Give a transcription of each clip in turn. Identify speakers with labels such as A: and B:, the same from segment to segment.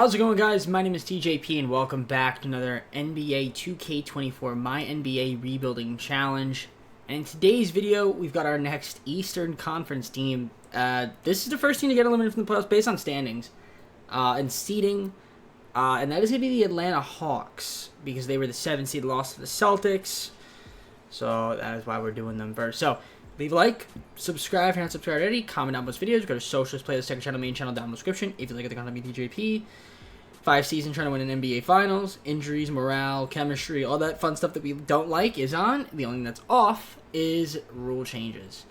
A: How's it going, guys? My name is TJP and welcome back to another NBA 2K24 MyNBA Rebuilding Challenge. And in today's video, we've got our next Eastern Conference team. This is the first team to get eliminated from the playoffs based on standings and seeding. And that is going to be the Atlanta Hawks because they were the 7th seed, lost to the Celtics. So that is why we're doing them first. So leave a like, subscribe if you're not subscribed already, comment down most videos, go to socials, playlist, second channel, main channel down in the description. If you like the content of TJP, 5 seasons trying to win an NBA Finals, injuries, morale, chemistry, all that fun stuff that we don't like is on. The only thing that's off is rule changes.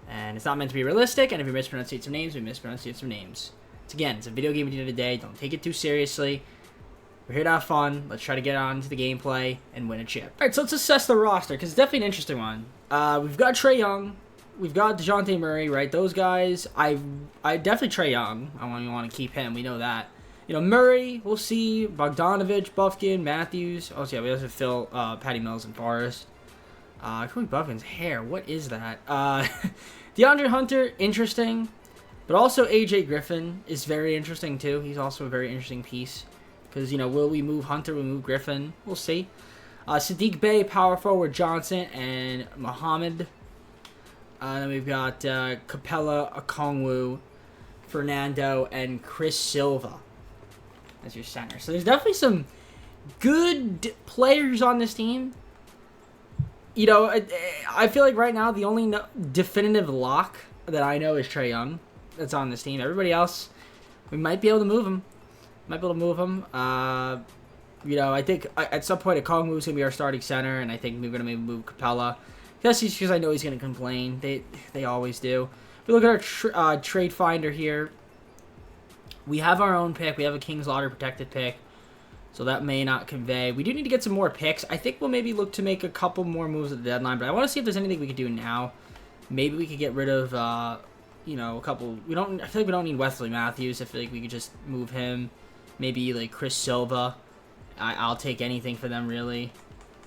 A: And it's not meant to be realistic, and if we mispronunciate some names, we mispronunciate some names. It's a video game at the end of the day. Don't take it too seriously. We're here to have fun. Let's try to get on to the gameplay and win a chip. Alright, so let's assess the roster, because it's definitely an interesting one. We've got Trae Young. We've got DeJounte Murray, right? Those guys, I definitely Trae Young. I want to keep him. We know that. You know, Murray, we'll see. Bogdanovich, Buffkin, Matthews. Oh, yeah, we also have Phil, Patty Mills, and Forrest. Cody Buffkin's hair. What is that? DeAndre Hunter, interesting. But also AJ Griffin is very interesting, too. He's also a very interesting piece. Because, you know, will we move Hunter? Will we move Griffin? We'll see. Sadiq Bey, power forward, Johnson, and Muhammad. Then we've got Capella, Okongwu, Fernando, and Chris Silva as your center. So there's definitely some good players on this team. You know, I feel like right now the only definitive lock that I know is Trae Young that's on this team. Everybody else, we might be able to move him. You know, I think at some point Okongwu is going to be our starting center, and I think we're going to maybe move Capella. That's just because I know he's going to complain. They always do. If we look at our trade finder here, we have our own pick. We have a King's Lottery protected pick, so that may not convey. We do need to get some more picks. I think we'll maybe look to make a couple more moves at the deadline, but I want to see if there's anything we could do now. Maybe we could get rid of, you know, a couple. I feel like we don't need Wesley Matthews. I feel like we could just move him. Maybe like Chris Silva. I'll take anything for them, really.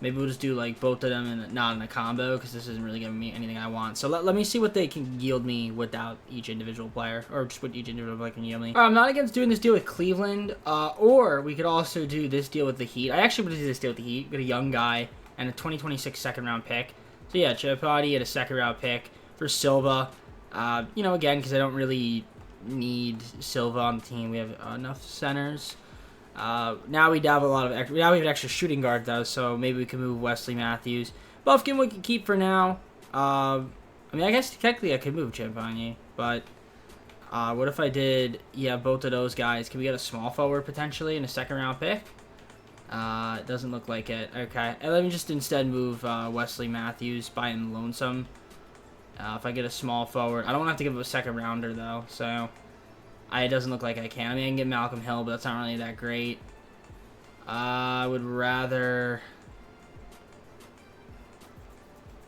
A: Maybe we'll just do like both of them and not in a combo because this isn't really giving me anything I want. So let me see what they can yield me without each individual player, or just what each individual player can yield me. I'm not against doing this deal with Cleveland, or we could also do this deal with the Heat. I actually would do this deal with the Heat. Get a young guy and a 2026 second-round pick. So yeah, Chapati at a second-round pick for Silva. You know, again, because I don't really need Silva on the team. We have enough centers. Now we have a lot of extra. Now we have an extra shooting guard though, so maybe we can move Wesley Matthews. Buffkin we can keep for now. I mean, I guess technically I could move Champagne, but what if I did? Yeah, both of those guys. Can we get a small forward potentially in a second-round pick? It doesn't look like it. Okay, and let me just instead move Wesley Matthews by him lonesome. If I get a small forward, I don't want to have to give him a second rounder though, so. It doesn't look like I can. I mean, I can get Malcolm Hill, but that's not really that great. I would rather...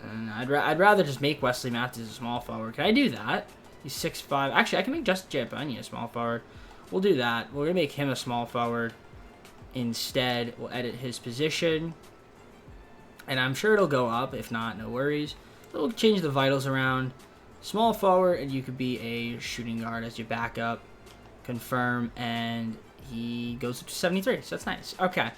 A: I'd rather just make Wesley Matthews a small forward. Can I do that? He's 6'5". Actually, I can make Justin Champagne a small forward. We'll do that. We're going to make him a small forward instead. We'll edit his position. And I'm sure it'll go up. If not, no worries. We'll change the vitals around. Small forward, and you could be a shooting guard as your backup. Confirm, and he goes up to 73, so that's nice. Okay.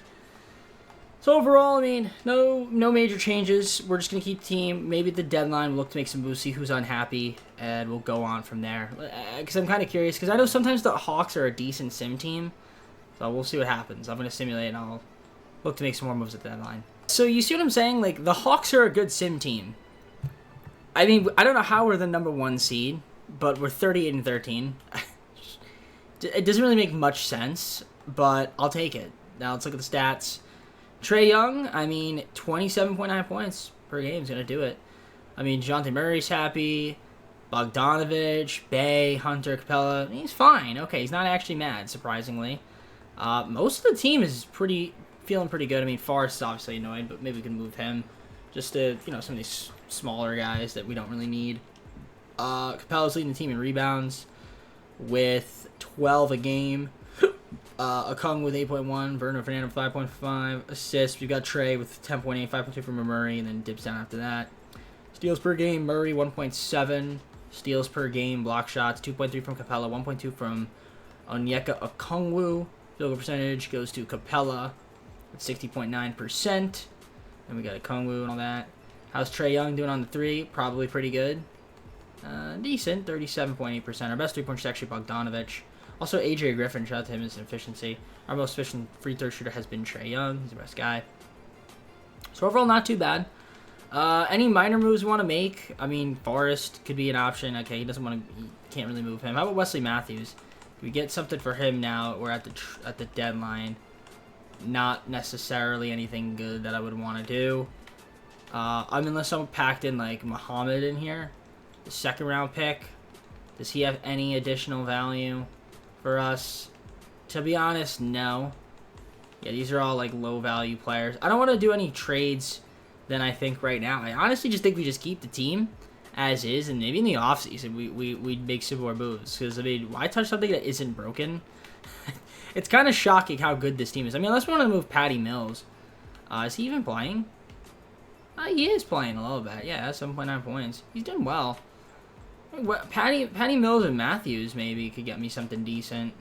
A: So overall, I mean, no major changes. We're just going to keep the team. Maybe at the deadline, we'll look to make some moves, see who's unhappy, and we'll go on from there. Because I'm kind of curious, because I know sometimes the Hawks are a decent sim team. So we'll see what happens. I'm going to simulate, and I'll look to make some more moves at the deadline. So you see what I'm saying? Like, the Hawks are a good sim team. I mean, I don't know how we're the #1 seed, but we're 38-13. It doesn't really make much sense, but I'll take it. Now let's look at the stats. Trae Young, I mean, 27.9 points per game is going to do it. I mean, DeJounte Murray's happy. Bogdanovich, Bey, Hunter, Capella, he's fine. Okay, he's not actually mad, surprisingly. Most of the team is feeling pretty good. I mean, Forrest is obviously annoyed, but maybe we can move him. Just to, you know, some of these smaller guys that we don't really need. Capella's leading the team in rebounds with 12 a game. Okongwu with 8.1, Vernon Fernando 5.5, assists. We've got Trae with 10.8, 5.2 from Murray, and then dips down after that. Steals per game, Murray 1.7. Steals per game, block shots 2.3 from Capella, 1.2 from Onyeka Okongwu. Field goal percentage goes to Capella at 60.9%. Then we got a Kongwu and all that. How's Trae Young doing on the 3? Probably pretty good. Decent, 37.8%. Our best 3-point shooter is actually Bogdanovich. Also, AJ Griffin, shout out to him, his efficiency. Our most efficient free throw shooter has been Trae Young. He's the best guy. So overall, not too bad. Any minor moves we want to make? I mean, Forrest could be an option. Okay, he can't really move him. How about Wesley Matthews? If we get something for him now, we're at the deadline. Not necessarily anything good that I would want to do. I mean, unless someone packed in like Muhammad in here, the 2nd round pick. Does he have any additional value for us? To be honest, no. Yeah, these are all like low value players. I don't want to do any trades then I think right now. I honestly just think we just keep the team as is, and maybe in the offseason we'd make some more moves. Because, I mean, why touch something that isn't broken? It's kind of shocking how good this team is. I mean, unless we want to move Patty Mills. Is he even playing? He is playing a little bit. Yeah, 7.9 points. He's doing well. Patty Mills and Matthews maybe could get me something decent.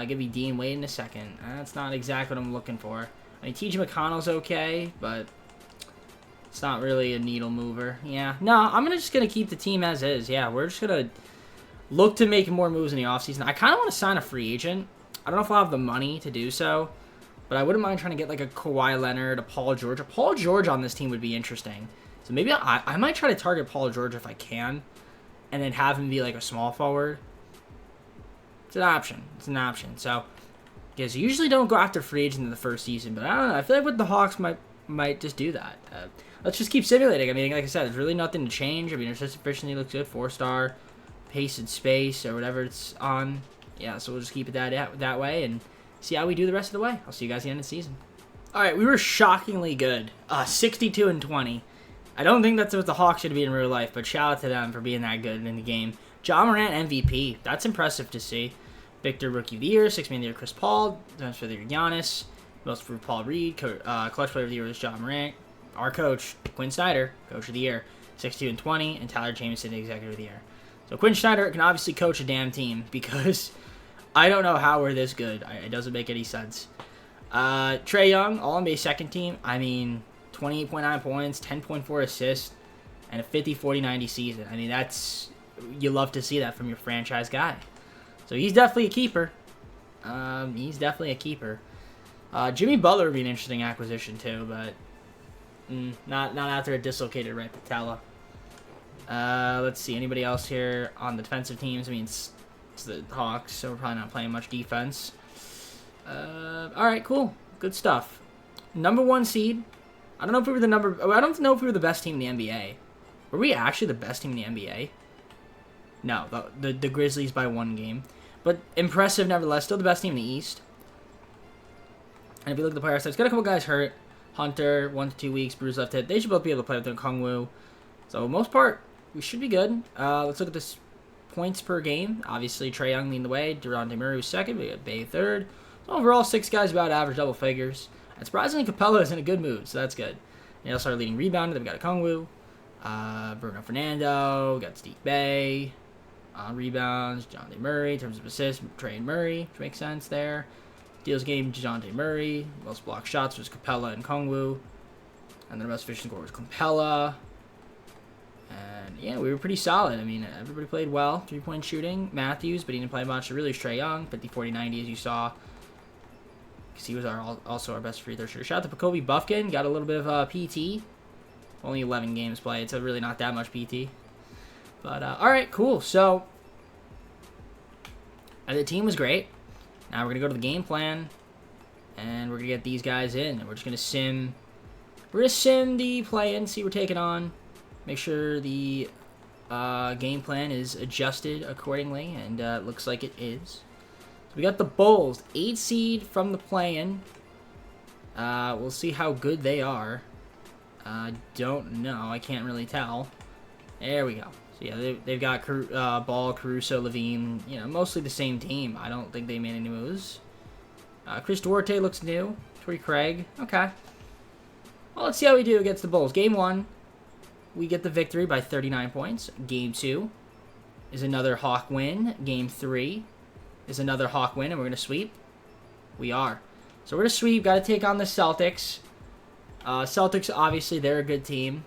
A: Give me Dean Wade in a second. That's not exactly what I'm looking for. I mean, T.J. McConnell's okay, but it's not really a needle mover. Yeah. No, I'm just going to keep the team as is. Yeah, we're just going to look to make more moves in the offseason. I kind of want to sign a free agent. I don't know if I'll have the money to do so, but I wouldn't mind trying to get like a Kawhi Leonard, a Paul George. A Paul George on this team would be interesting. So maybe I might try to target Paul George if I can, and then have him be like a small forward. It's an option. It's an option. So, because you usually don't go after free agents in the first season, but I don't know. I feel like with the Hawks might just do that. Let's just keep simulating. I mean, like I said, there's really nothing to change. I mean, assist efficiency looks good, 4-star, pace and space or whatever it's on. Yeah, so we'll just keep it that way and see how we do the rest of the way. I'll see you guys at the end of the season. All right, we were shockingly good, 62-20. I don't think that's what the Hawks should be in real life, but shout out to them for being that good in the game. Ja Morant MVP. That's impressive to see. Victor Rookie of the Year, 6th Man of the Year Chris Paul, Defense of the Year Giannis, most for Paul Reed, Clutch Player of the Year was Ja Morant. Our coach, Quinn Snyder, Coach of the Year, 62-20, and Tyler Jamison, the Executive of the Year. So Quinn Snyder can obviously coach a damn team because I don't know how we're this good. It doesn't make any sense. Trae Young, All-NBA 2nd team. I mean, 28.9 points, 10.4 assists, and a 50-40-90 season. I mean, you love to see that from your franchise guy. So he's definitely a keeper. Jimmy Butler would be an interesting acquisition too, but not after a dislocated right patella. Let's see, anybody else here on the defensive teams? I mean, it's the Hawks, so we're probably not playing much defense. All right, cool, good stuff. Number 1 seed. I don't know if we were the best team in the NBA. Were we actually the best team in the NBA? No, the Grizzlies by 1 game. But impressive nevertheless. Still the best team in the East. And if you look at the player stats, got a couple guys hurt. Hunter, 1 to 2 weeks, bruised left hip. They should both be able to play with their Kongwu. So most part, we should be good. Let's look at this points per game. Obviously, Trae Young leading the way. DeJounte Murray was 2nd. We got Bay 3rd. So overall, 6 guys about average double figures. And surprisingly, Capella is in a good mood, so that's good. And also our leading rebounder. Then we got a Kongwu. Bruno Fernando. We got Steve Bay. Rebounds, DeJounte Murray. In terms of assists, Trae and Murray, which makes sense there. Steals game, DeJounte Murray. Most block shots was Capella and Kongwu. And the most efficient score was Capella. And yeah, we were pretty solid. I mean, everybody played well. 3-point shooting, Matthews, but he didn't play much. Really, Trae Young, 50-40-90 as you saw. Because he was also our best free throw shooter. Shout out to Pekobe Buffkin. Got a little bit of PT. Only 11 games played, so really not that much PT. But, all right, cool. So, the team was great. Now we're going to go to the game plan, and we're going to get these guys in. And we're just going to sim. We're going to sim the play-in, see what we're taking on. Make sure the game plan is adjusted accordingly, and it looks like it is. So we got the Bulls, 8 seed from the play-in. We'll see how good they are. Don't know. I can't really tell. There we go. So yeah, they've got Ball, Caruso, Levine, mostly the same team. I don't think they made any moves. Chris Duarte looks new. Torrey Craig, okay. Well, let's see how we do against the Bulls. Game 1, we get the victory by 39 points. Game 2 is another Hawk win. Game 3 is another Hawk win, and we're going to sweep. We are. So we're going to sweep. Got to take on the Celtics. Celtics, obviously, they're a good team.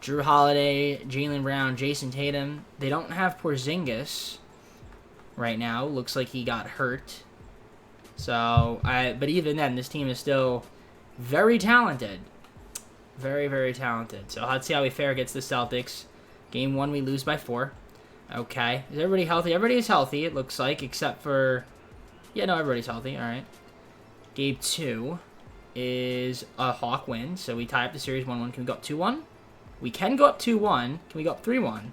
A: Drew Holiday, Jaylen Brown, Jason Tatum. They don't have Porzingis right now. Looks like he got hurt. So, but even then, this team is still very talented. Very, very talented. So let's see how we fare against the Celtics. Game 1, we lose by 4. Okay. Is everybody healthy? Everybody is healthy, it looks like, except for... Yeah, no, everybody's healthy. All right. Game 2 is a Hawk win. So we tie up the series 1-1. Can we go up 2-1? We can go up 2-1. Can we go up 3-1?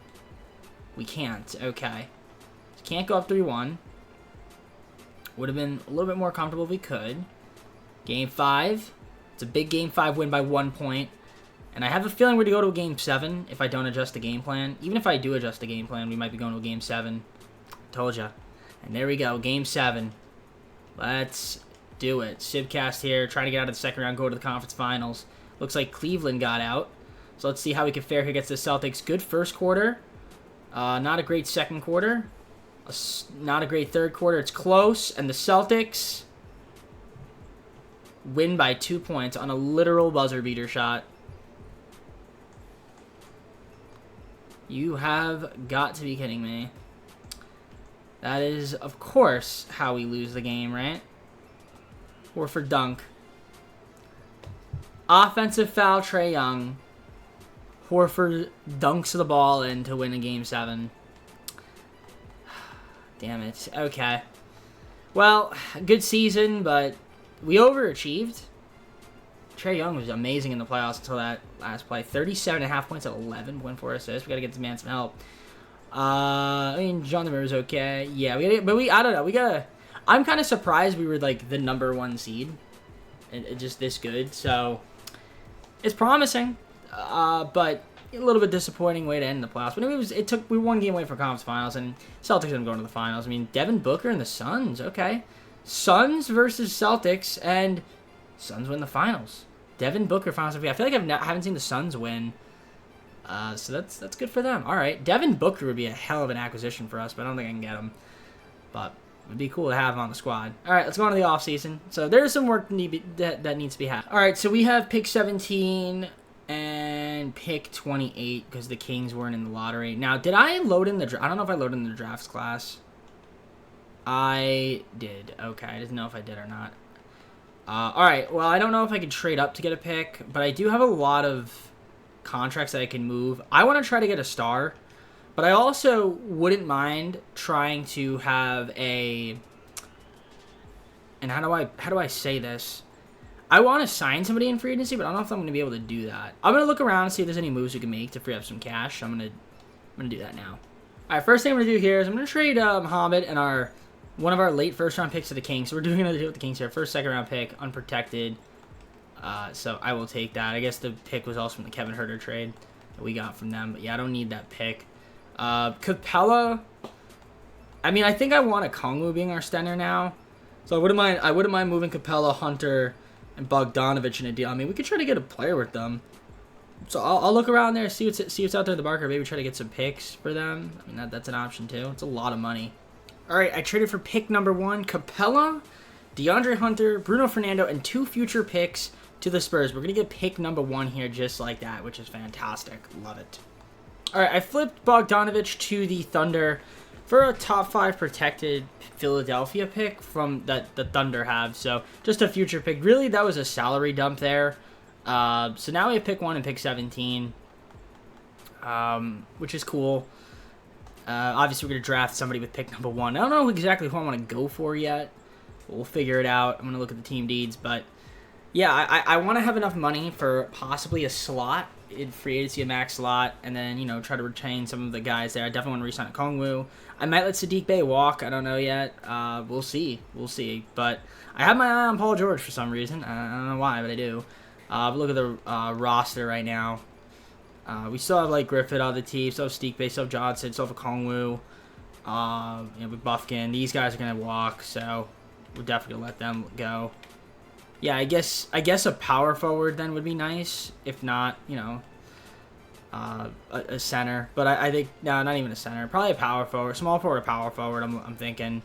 A: We can't. Okay. Can't go up 3-1. Would have been a little bit more comfortable if we could. Game 5. It's a big Game 5 win by 1 point. And I have a feeling we're going to go to a Game 7 if I don't adjust the game plan. Even if I do adjust the game plan, we might be going to a Game 7. Told ya. And there we go. Game 7. Let's do it. Sibcast here. Trying to get out of the second round. Go to the conference finals. Looks like Cleveland got out. So let's see how we can fare here against the Celtics. Good first quarter. Not a great second quarter. Not a great third quarter. It's close. And the Celtics win by 2 points on a literal buzzer beater shot. You have got to be kidding me. That is, of course, how we lose the game, right? Or for dunk. Offensive foul, Trae Young. Horford dunks the ball in to win a Game 7. Damn it. Okay. Well, good season, but we overachieved. Trae Young was amazing in the playoffs until that last play. 37.5 points at 11.4 assists. We got to get this man some help. I mean, John Demers was okay. Yeah, I don't know. We gotta. I'm kind of surprised we were like the #1 seed, and just this good. So it's promising, but a little bit disappointing way to end the playoffs. But we were 1 game away from conference finals, and Celtics didn't go into the finals. I mean, Devin Booker and the Suns. Okay, Suns versus Celtics, and Suns win the finals. Devin Booker finals MVP. I feel like I haven't seen the Suns win. So that's good for them. All right, Devin Booker would be a hell of an acquisition for us, but I don't think I can get him. But it would be cool to have him on the squad. All right, let's go on to the offseason. So there's some work that needs to be had. All right, so we have pick 17 and pick 28 because the Kings weren't in the lottery. Now, did I load in the I don't know if I loaded in the drafts class. I did. Okay, I didn't know if I did or not. All right, well, I don't know if I can trade up to get a pick, but I do have a lot of contracts that I can move. I want to try to get a star, but I also wouldn't mind trying to have a, and how do I say this? I want to sign somebody in free agency, but I don't know if I'm going to be able to do that. I'm going to look around and see if there's any moves we can make to free up some cash. I'm going to do that now. All right, first thing I'm going to do here is I'm going to trade Muhammad and one of our late first round picks to the Kings. So we're doing another deal with the Kings here. First, second round pick, unprotected. So I will take that. I guess the pick was also from the Kevin Huerter trade that we got from them. But yeah, I don't need that pick. Capella. I mean, I think I want a Kongwu being our center now. So I wouldn't mind moving Capella, Hunter, and Bogdanovich in a deal. I mean, we could try to get a player with them. So I'll look around there, see what's out there in the market. Maybe try to get some picks for them. I mean, that's an option too. It's a lot of money. All right, I traded for pick #1, Capella, DeAndre Hunter, Bruno Fernando, and 2 future picks to the Spurs. We're going to get pick #1 here just like that, which is fantastic. Love it. All right, I flipped Bogdanovich to the Thunder for a top 5 protected Philadelphia pick from that the Thunder have. So just a future pick. Really, that was a salary dump there. So now we have pick 1 and pick 17, which is cool. Obviously, we're going to draft somebody with pick #1. I don't know exactly who I want to go for yet. We'll figure it out. I'm going to look at the team deeds, but yeah, I want to have enough money for possibly a slot in free agency, a max slot, and then, you know, try to retain some of the guys there. I definitely want to re-sign Kongwu. I might let Sadiq Bey walk. I don't know yet. We'll see. We'll see. But I have my eye on Paul George for some reason. I don't know why, but I do. But look at the roster right now. We still have, like, Griffith on the team. Still have Sadiq Bey. Still have Johnson. Still have Kongwu. You know, with Buffkin. These guys are going to walk, so we're definitely going to let them go. Yeah, I guess a power forward then would be nice. If not, you know, a center. But I think, no, not even a center. Probably a power forward. Small forward or power forward, I'm thinking.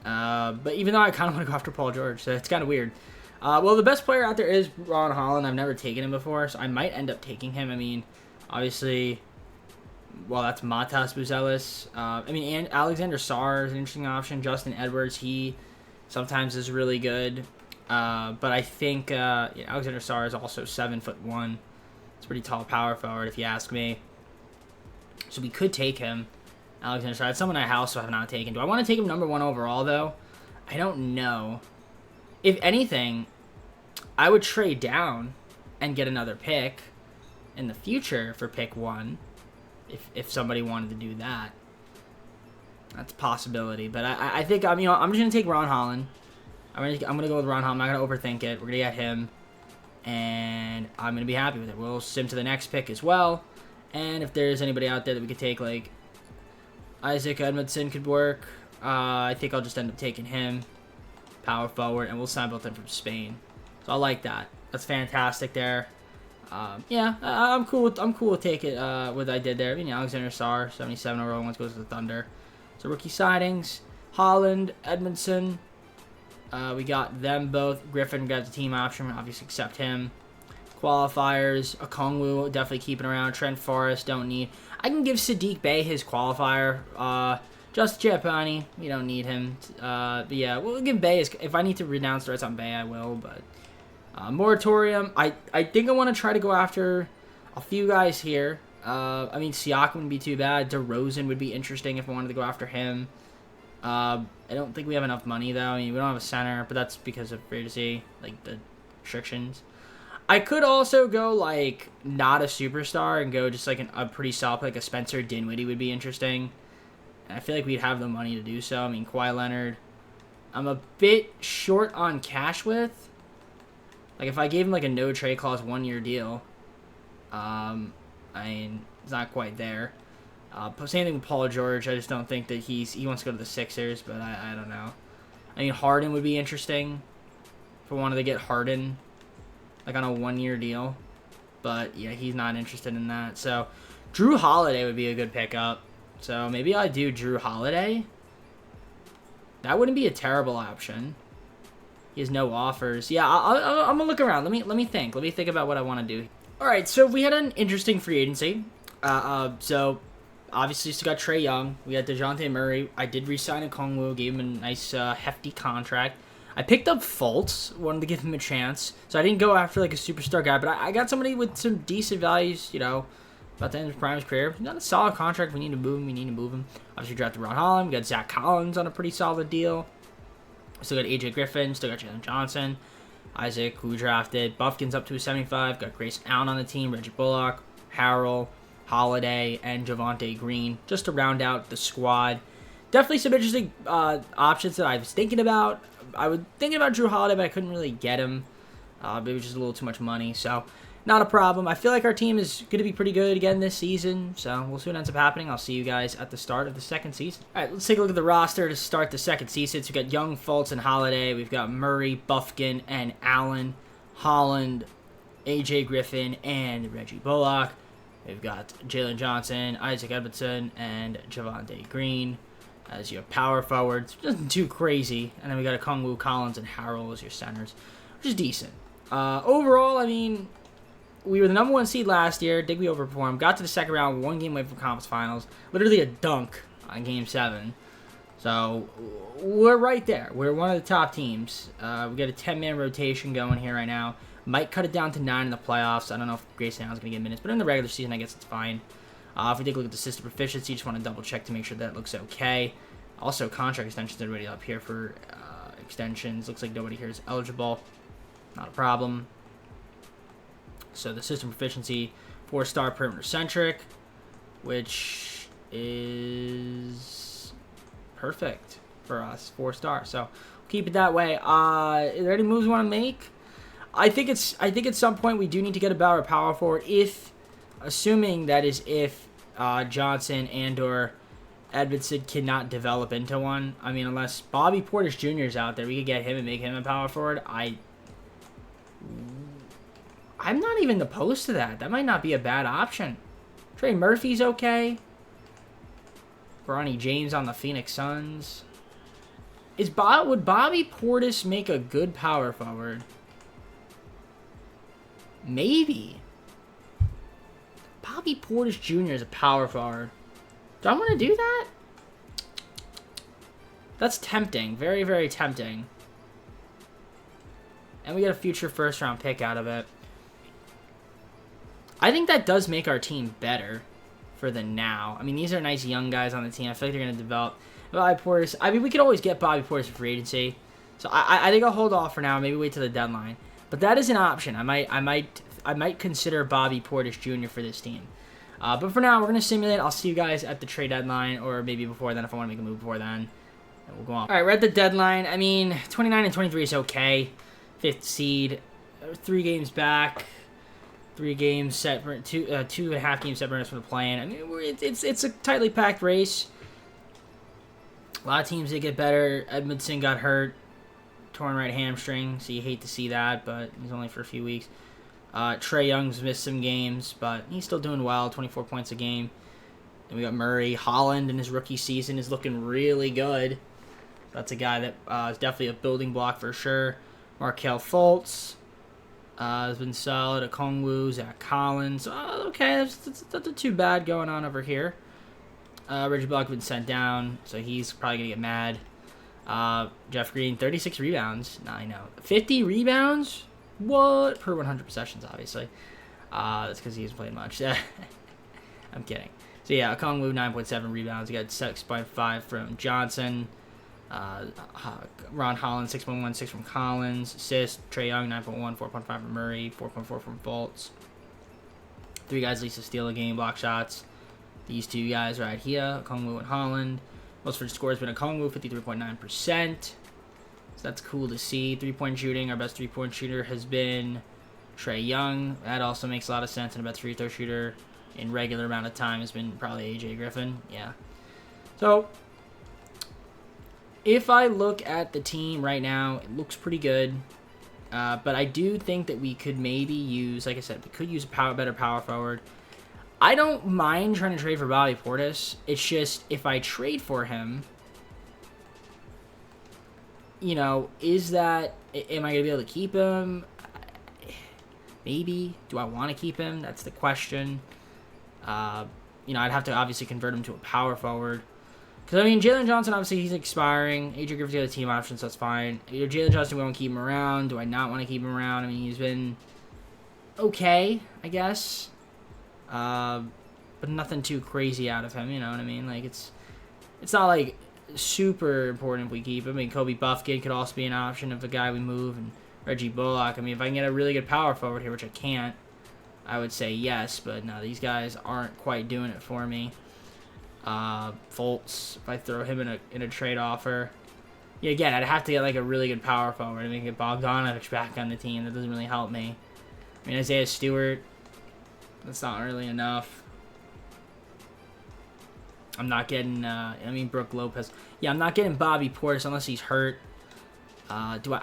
A: But even though I kind of want to go after Paul George, so it's kind of weird. Well, the best player out there is Ron Holland. I've never taken him before, so I might end up taking him. I mean, obviously, well, that's Matas Buzelis. I mean, and Alexander Sarr is an interesting option. Justin Edwards, he sometimes is really good. But I think yeah, Alexander Sarr is also 7'1". It's a pretty tall power forward, if you ask me. So we could take him. Alexander Sarr. That's someone I also have not taken. Do I want to take him number 1 overall, though? I don't know. If anything, I would trade down and get another pick in the future for pick 1. If somebody wanted to do that. That's a possibility. But I think, I'm just going to take Ron Holland. I'm gonna go with Ron Holland. I'm not going to overthink it. We're going to get him. And I'm going to be happy with it. We'll sim to the next pick as well. And if there's anybody out there that we could take, like Isaac Edmondson could work. I think I'll just end up taking him. Power forward. And we'll sign both in from Spain. So I like that. That's fantastic there. Yeah, I'm cool with taking what I did there. I mean, Alexander Sarr, 77 overall, once goes to the Thunder. So rookie signings, Holland, Edmondson. We got them both. Griffin got the team option, obviously accept him. Qualifiers, Okongwu, definitely keeping around. Trent Forrest, don't need. I can give Sadiq Bey his qualifier. Just Giappani, we don't need him. But yeah, we'll give Bey his. If I need to renounce the rights on Bey, I will, but. Moratorium, I think I want to try to go after a few guys here. I mean, Siakam wouldn't be too bad. DeRozan would be interesting if I wanted to go after him. I don't think we have enough money, though. I mean, we don't have a center, but that's because of free agency, like the restrictions. I could also go, like, not a superstar and go just, like, a pretty solid, like a Spencer Dinwiddie would be interesting. And I feel like we'd have the money to do so. I mean, Kawhi Leonard, I'm a bit short on cash with. Like, if I gave him, like, a no-trade clause 1-year deal, I mean, it's not quite there. Same thing with Paul George. I just don't think that he wants to go to the Sixers, but I don't know. I mean, Harden would be interesting if I wanted to get Harden, like, on a 1-year deal. But, yeah, he's not interested in that. So, Drew Holiday would be a good pickup. So, maybe I do Drew Holiday. That wouldn't be a terrible option. He has no offers. Yeah, I'm gonna look around. Let me think. Let me think about what I want to do. All right, so we had an interesting free agency. So obviously still got Trae Young. We got DeJounte Murray. I did re-sign Okongwu, gave him a nice hefty contract. I picked up Fultz, wanted to give him a chance. So I didn't go after like a superstar guy, but I got somebody with some decent values. You know, about the end of his prime of his career. He's got a solid contract. We need to move him. Obviously drafted Ron Holland. We got Zach Collins on a pretty solid deal. Still got AJ Griffin, still got Jalen Johnson, Isaac, who we drafted. Buffkin's up to a 75. Got Grayson Allen on the team, Reggie Bullock, Harrell, Holiday, and Javonte Green, just to round out the squad. Definitely some interesting options that I was thinking about. I was thinking about Drew Holiday, but I couldn't really get him. But it was just a little too much money, so not a problem. I feel like our team is going to be pretty good again this season, so we'll see what ends up happening. I'll see you guys at the start of the second season. All right, let's take a look at the roster to start the second season. So we've got Young, Fultz, and Holiday. We've got Murray, Buffkin, and Allen, Holland, AJ Griffin, and Reggie Bullock. We've got Jalen Johnson, Isaac Edmondson, and Javonte Green as your power forwards. Nothing too crazy. And then we got Okongwu, Collins, and Harrell as your centers, which is decent. Overall, I mean, we were the number 1 seed last year. Digby overperformed. Got to the second round, 1 game away from conference finals. Literally a dunk on Game 7. So, we're right there. We're one of the top teams. We got a 10-man rotation going here right now. Might cut it down to 9 in the playoffs. I don't know if Grayson Allen's going to get minutes, but in the regular season, I guess it's fine. If we take a look at the system proficiency, just want to double-check to make sure that looks okay. Also, contract extensions, everybody up here for extensions. Looks like nobody here is eligible. Not a problem. So the system proficiency, 4-star perimeter centric, which is perfect for us, 4-star. So keep it that way. Is there any moves we want to make? I think at some point we do need to get a better power forward. Assuming that is if Johnson and/or Edmondson cannot develop into one. I mean, unless Bobby Portis Jr. is out there, we could get him and make him a power forward. I'm not even opposed to that. That might not be a bad option. Trey Murphy's okay. Bronny James on the Phoenix Suns. Would Bobby Portis make a good power forward? Maybe. Bobby Portis Jr. is a power forward. Do I want to do that? That's tempting. Very, very tempting. And we get a future first-round pick out of it. I think that does make our team better for the now. I mean, these are nice young guys on the team. I feel like they're going to develop. Bobby Portis. I mean, we could always get Bobby Portis for free agency. So I think I'll hold off for now. Maybe wait till the deadline. But that is an option. I might consider Bobby Portis Jr. for this team. But for now, we're going to simulate. I'll see you guys at the trade deadline, or maybe before then if I want to make a move before then. And we'll go on. All right, we're at the deadline. I mean, 29 and 23 is okay. 5th seed. 3 games back. 3 games set for 2.5 games separate us from the play-in. I mean, it's a tightly packed race. A lot of teams did get better. Edmondson got hurt, torn right hamstring, so you hate to see that, but he's only for a few weeks. Trae Young's missed some games, but he's still doing well, 24 points a game. Then we got Murray. Holland in his rookie season is looking really good. That's a guy that is definitely a building block for sure. Markelle Fultz has been solid. Okongwu, Zach Collins. Okay, that's not too bad going on over here. Reggie Bullock has been sent down, so he's probably going to get mad. Jeff Green, 36 rebounds. Nah, I know. 50 rebounds? What? Per 100 possessions, obviously. That's because he hasn't played much. I'm kidding. So, yeah, Okongwu, 9.7 rebounds. You got 6.5 from Johnson. Ron Holland, 6.1, 6 from Collins. Assist, Trae Young, 9.1, 4.5 from Murray, 4.4 from Fultz. 3 guys at least to steal a game, block shots. These 2 guys right here, Okongwu and Holland. Most for the score has been Okongwu, 53.9%. So that's cool to see. 3-point shooting, our best 3-point shooter has been Trae Young. That also makes a lot of sense. And the best free throw shooter in regular amount of time has been probably AJ Griffin. Yeah. So if I look at the team right now, it looks pretty good. But I do think that we could maybe use, like I said, we could use a better power forward. I don't mind trying to trade for Bobby Portis. It's just, if I trade for him, you know, am I going to be able to keep him? Maybe. Do I want to keep him? That's the question. You know, I'd have to obviously convert him to a power forward. Because, I mean, Jalen Johnson, obviously, he's expiring. AJ Griffin's got a team option, so that's fine. Jalen Johnson, we want to keep him around. Do I not want to keep him around? I mean, he's been okay, I guess. But nothing too crazy out of him, you know what I mean? Like, it's not, like, super important if we keep him. I mean, Kobe Buffkin could also be an option of a guy we move, and Reggie Bullock. I mean, if I can get a really good power forward here, which I can't, I would say yes, but no, these guys aren't quite doing it for me. Fultz, if I throw him in a trade offer. Yeah, again, I'd have to get, like, a really good power forward and get Bogdanovich back on the team. That doesn't really help me. I mean, Isaiah Stewart, that's not really enough. I'm not getting, Brook Lopez. Yeah, I'm not getting Bobby Portis unless he's hurt. Do I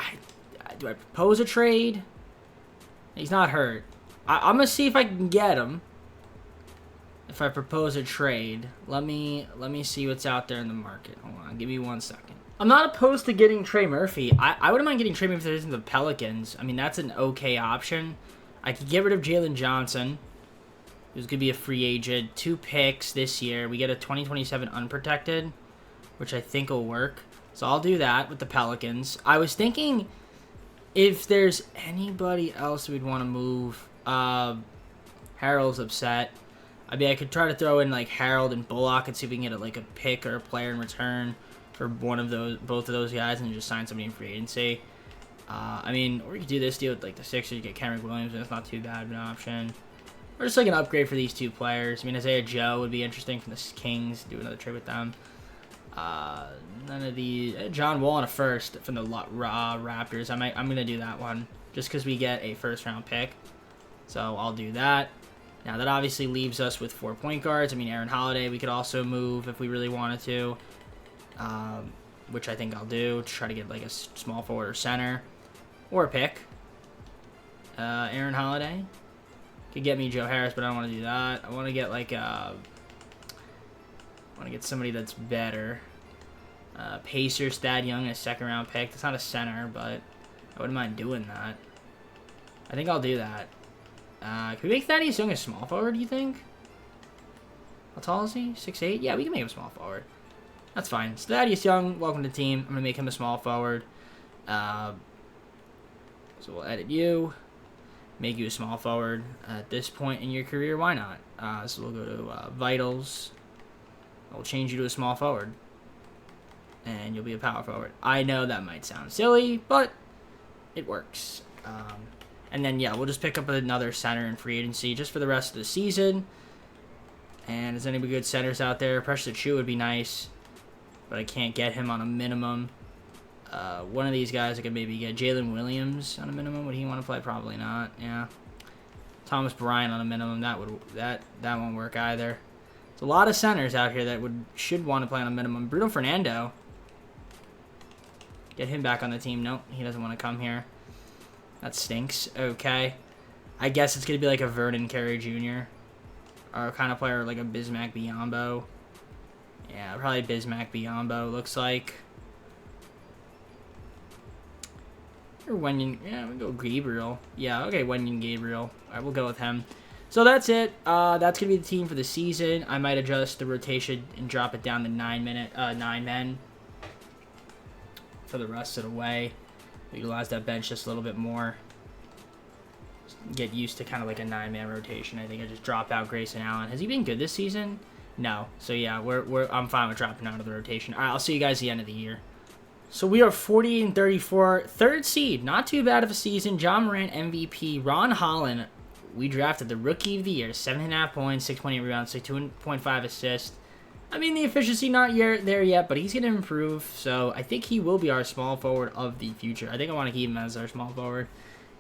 A: propose a trade? He's not hurt. I'm going to see if I can get him. If I propose a trade, let me see what's out there in the market. Hold on, give me 1 second. I'm not opposed to getting Trey Murphy. I wouldn't mind getting Trey Murphy if there's the Pelicans. I mean, that's an okay option. I could get rid of Jalen Johnson, who's going to be a free agent. 2 picks this year. We get a 2027 unprotected, which I think will work. So I'll do that with the Pelicans. I was thinking if there's anybody else we'd want to move. Harold's upset. I mean, I could try to throw in, like, Harold and Bullock and see if we can get, like, a pick or a player in return for both of those guys and just sign somebody in free agency. I mean, or you could do this deal with, like, the Sixers, get Kenrick Williams, and it's not too bad of an option. Or just, like, an upgrade for these 2 players. I mean, Isaiah Joe would be interesting from the Kings, do another trade with them. None of the... John Wall and a first from the Raptors. I'm going to do that one just because we get a first-round pick. So I'll do that. Now, that obviously leaves us with 4 point guards. I mean, Aaron Holiday we could also move if we really wanted to, which I think I'll do to try to get, like, a small forward or center or a pick. Aaron Holiday could get me Joe Harris, but I don't want to do that. I want to get, like, I want to get somebody that's better. Pacers, Thad Young, a 2nd-round pick. That's not a center, but I wouldn't mind doing that. I think I'll do that. Can we make Thaddeus Young a small forward, do you think? How tall is he? 6'8"? Yeah, we can make him a small forward. That's fine. So Thaddeus Young, welcome to the team. I'm going to make him a small forward. So we'll edit you. Make you a small forward at this point in your career. Why not? So we'll go to Vitals. I'll change you to a small forward. And you'll be a power forward. I know that might sound silly, but it works. And then, yeah, we'll just pick up another center in free agency just for the rest of the season. And is anybody good centers out there? Precious Achiuwa would be nice, but I can't get him on a minimum. One of these guys I could maybe get. Jalen Williams on a minimum. Would he want to play? Probably not. Yeah. Thomas Bryant on a minimum. That won't work either. There's a lot of centers out here that should want to play on a minimum. Bruno Fernando. Get him back on the team. Nope, he doesn't want to come here. That stinks. Okay. I guess it's going to be like a Vernon Carey Jr. Or kind of player like a Bismack Biyombo. Yeah, probably Bismack Biyombo looks like. Or Wenyon. Yeah, we'll go Gabriel. Yeah, okay, Wenyon Gabriel. All right, we'll go with him. So that's it. That's going to be the team for the season. I might adjust the rotation and drop it down to 9 men for the rest of the way. Utilize that bench just a little bit more. Get used to kind of like a 9-man rotation. I think I just drop out Grayson Allen. Has he been good this season? No. So yeah, I'm fine with dropping out of the rotation. All right, I'll see you guys at the end of the year. So we are 40-34, 3rd seed. Not too bad of a season. John Morant MVP. Ron Holland, we drafted the Rookie of the Year. 7.5 points, 6.8 rebounds, 2.5 assists. I mean, the efficiency not there yet, but he's going to improve. So I think he will be our small forward of the future. I think I want to keep him as our small forward.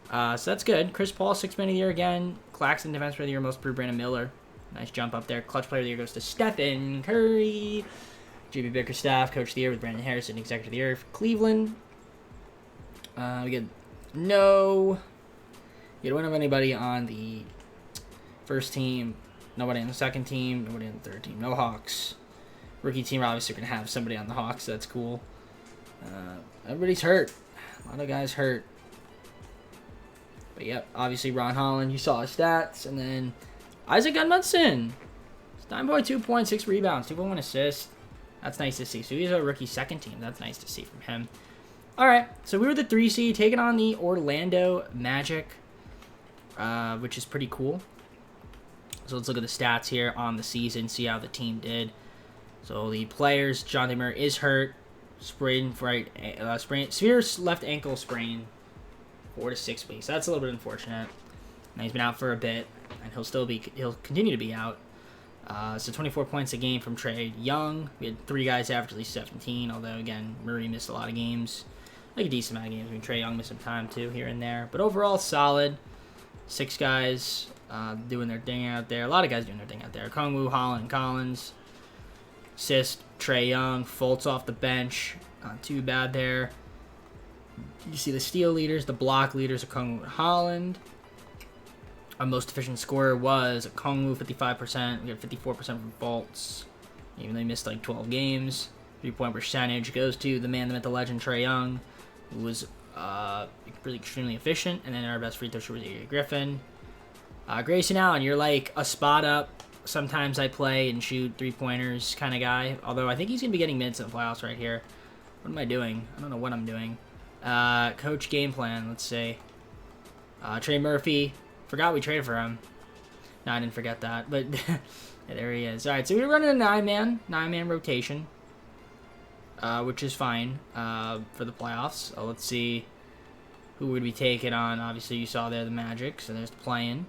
A: So that's good. Chris Paul, 6th man of the year again. Claxton, defense player of the year, most improved, Brandon Miller. Nice jump up there. Clutch player of the year goes to Stephen Curry. JB Bickerstaff, coach of the year with Brandon Harrison, executive of the year for Cleveland. We get no. You don't have anybody on the first team. Nobody on the second team. Nobody on the third team. No Hawks. Rookie team are obviously going to have somebody on the Hawks. So that's cool. Everybody's hurt. A lot of guys hurt. But yep, obviously Ron Holland. You saw his stats. And then Isaac Edmondson. 9.2 points, 6 rebounds, 2.1 assists. That's nice to see. So he's a rookie second team. That's nice to see from him. All right, so we were the 3 seed, taking on the Orlando Magic, which is pretty cool. So let's look at the stats here on the season, see how the team did. So the players, John Murray is hurt, severe left ankle sprain, 4 to 6 weeks. That's a little bit unfortunate. And he's been out for a bit, and he'll continue to be out. So 24 points a game from Trae Young. We had 3 guys average at least 17, although again Murray missed a lot of games, like a decent amount of games. I mean, Trae Young missed some time too here and there, but overall solid. 6 guys doing their thing out there. A lot of guys doing their thing out there. Kongwu, Holland, Collins, assist Trae Young, Fultz off the bench. Not too bad there. You see the steal leaders, the block leaders are Kongwu and Holland. Our most efficient scorer was Kongwu, 55%. We got 54% from Fultz, even though he missed like 12 games. 3-point percentage goes to the man, the myth, the legend, Trae Young, who was really extremely efficient. And then our best free throw shooter was A.J. Griffin. Grayson Allen, you're like a spot up. Sometimes I play and shoot 3-pointers kind of guy. Although I think he's going to be getting mids in the playoffs right here. What am I doing? I don't know what I'm doing. Coach game plan, let's see. Trey Murphy. Forgot we traded for him. No, I didn't forget that. But yeah, there he is. All right, so we're running a 9-man rotation, which is fine for the playoffs. So let's see who would be taking on. Obviously, you saw there the Magic, so there's the play-in.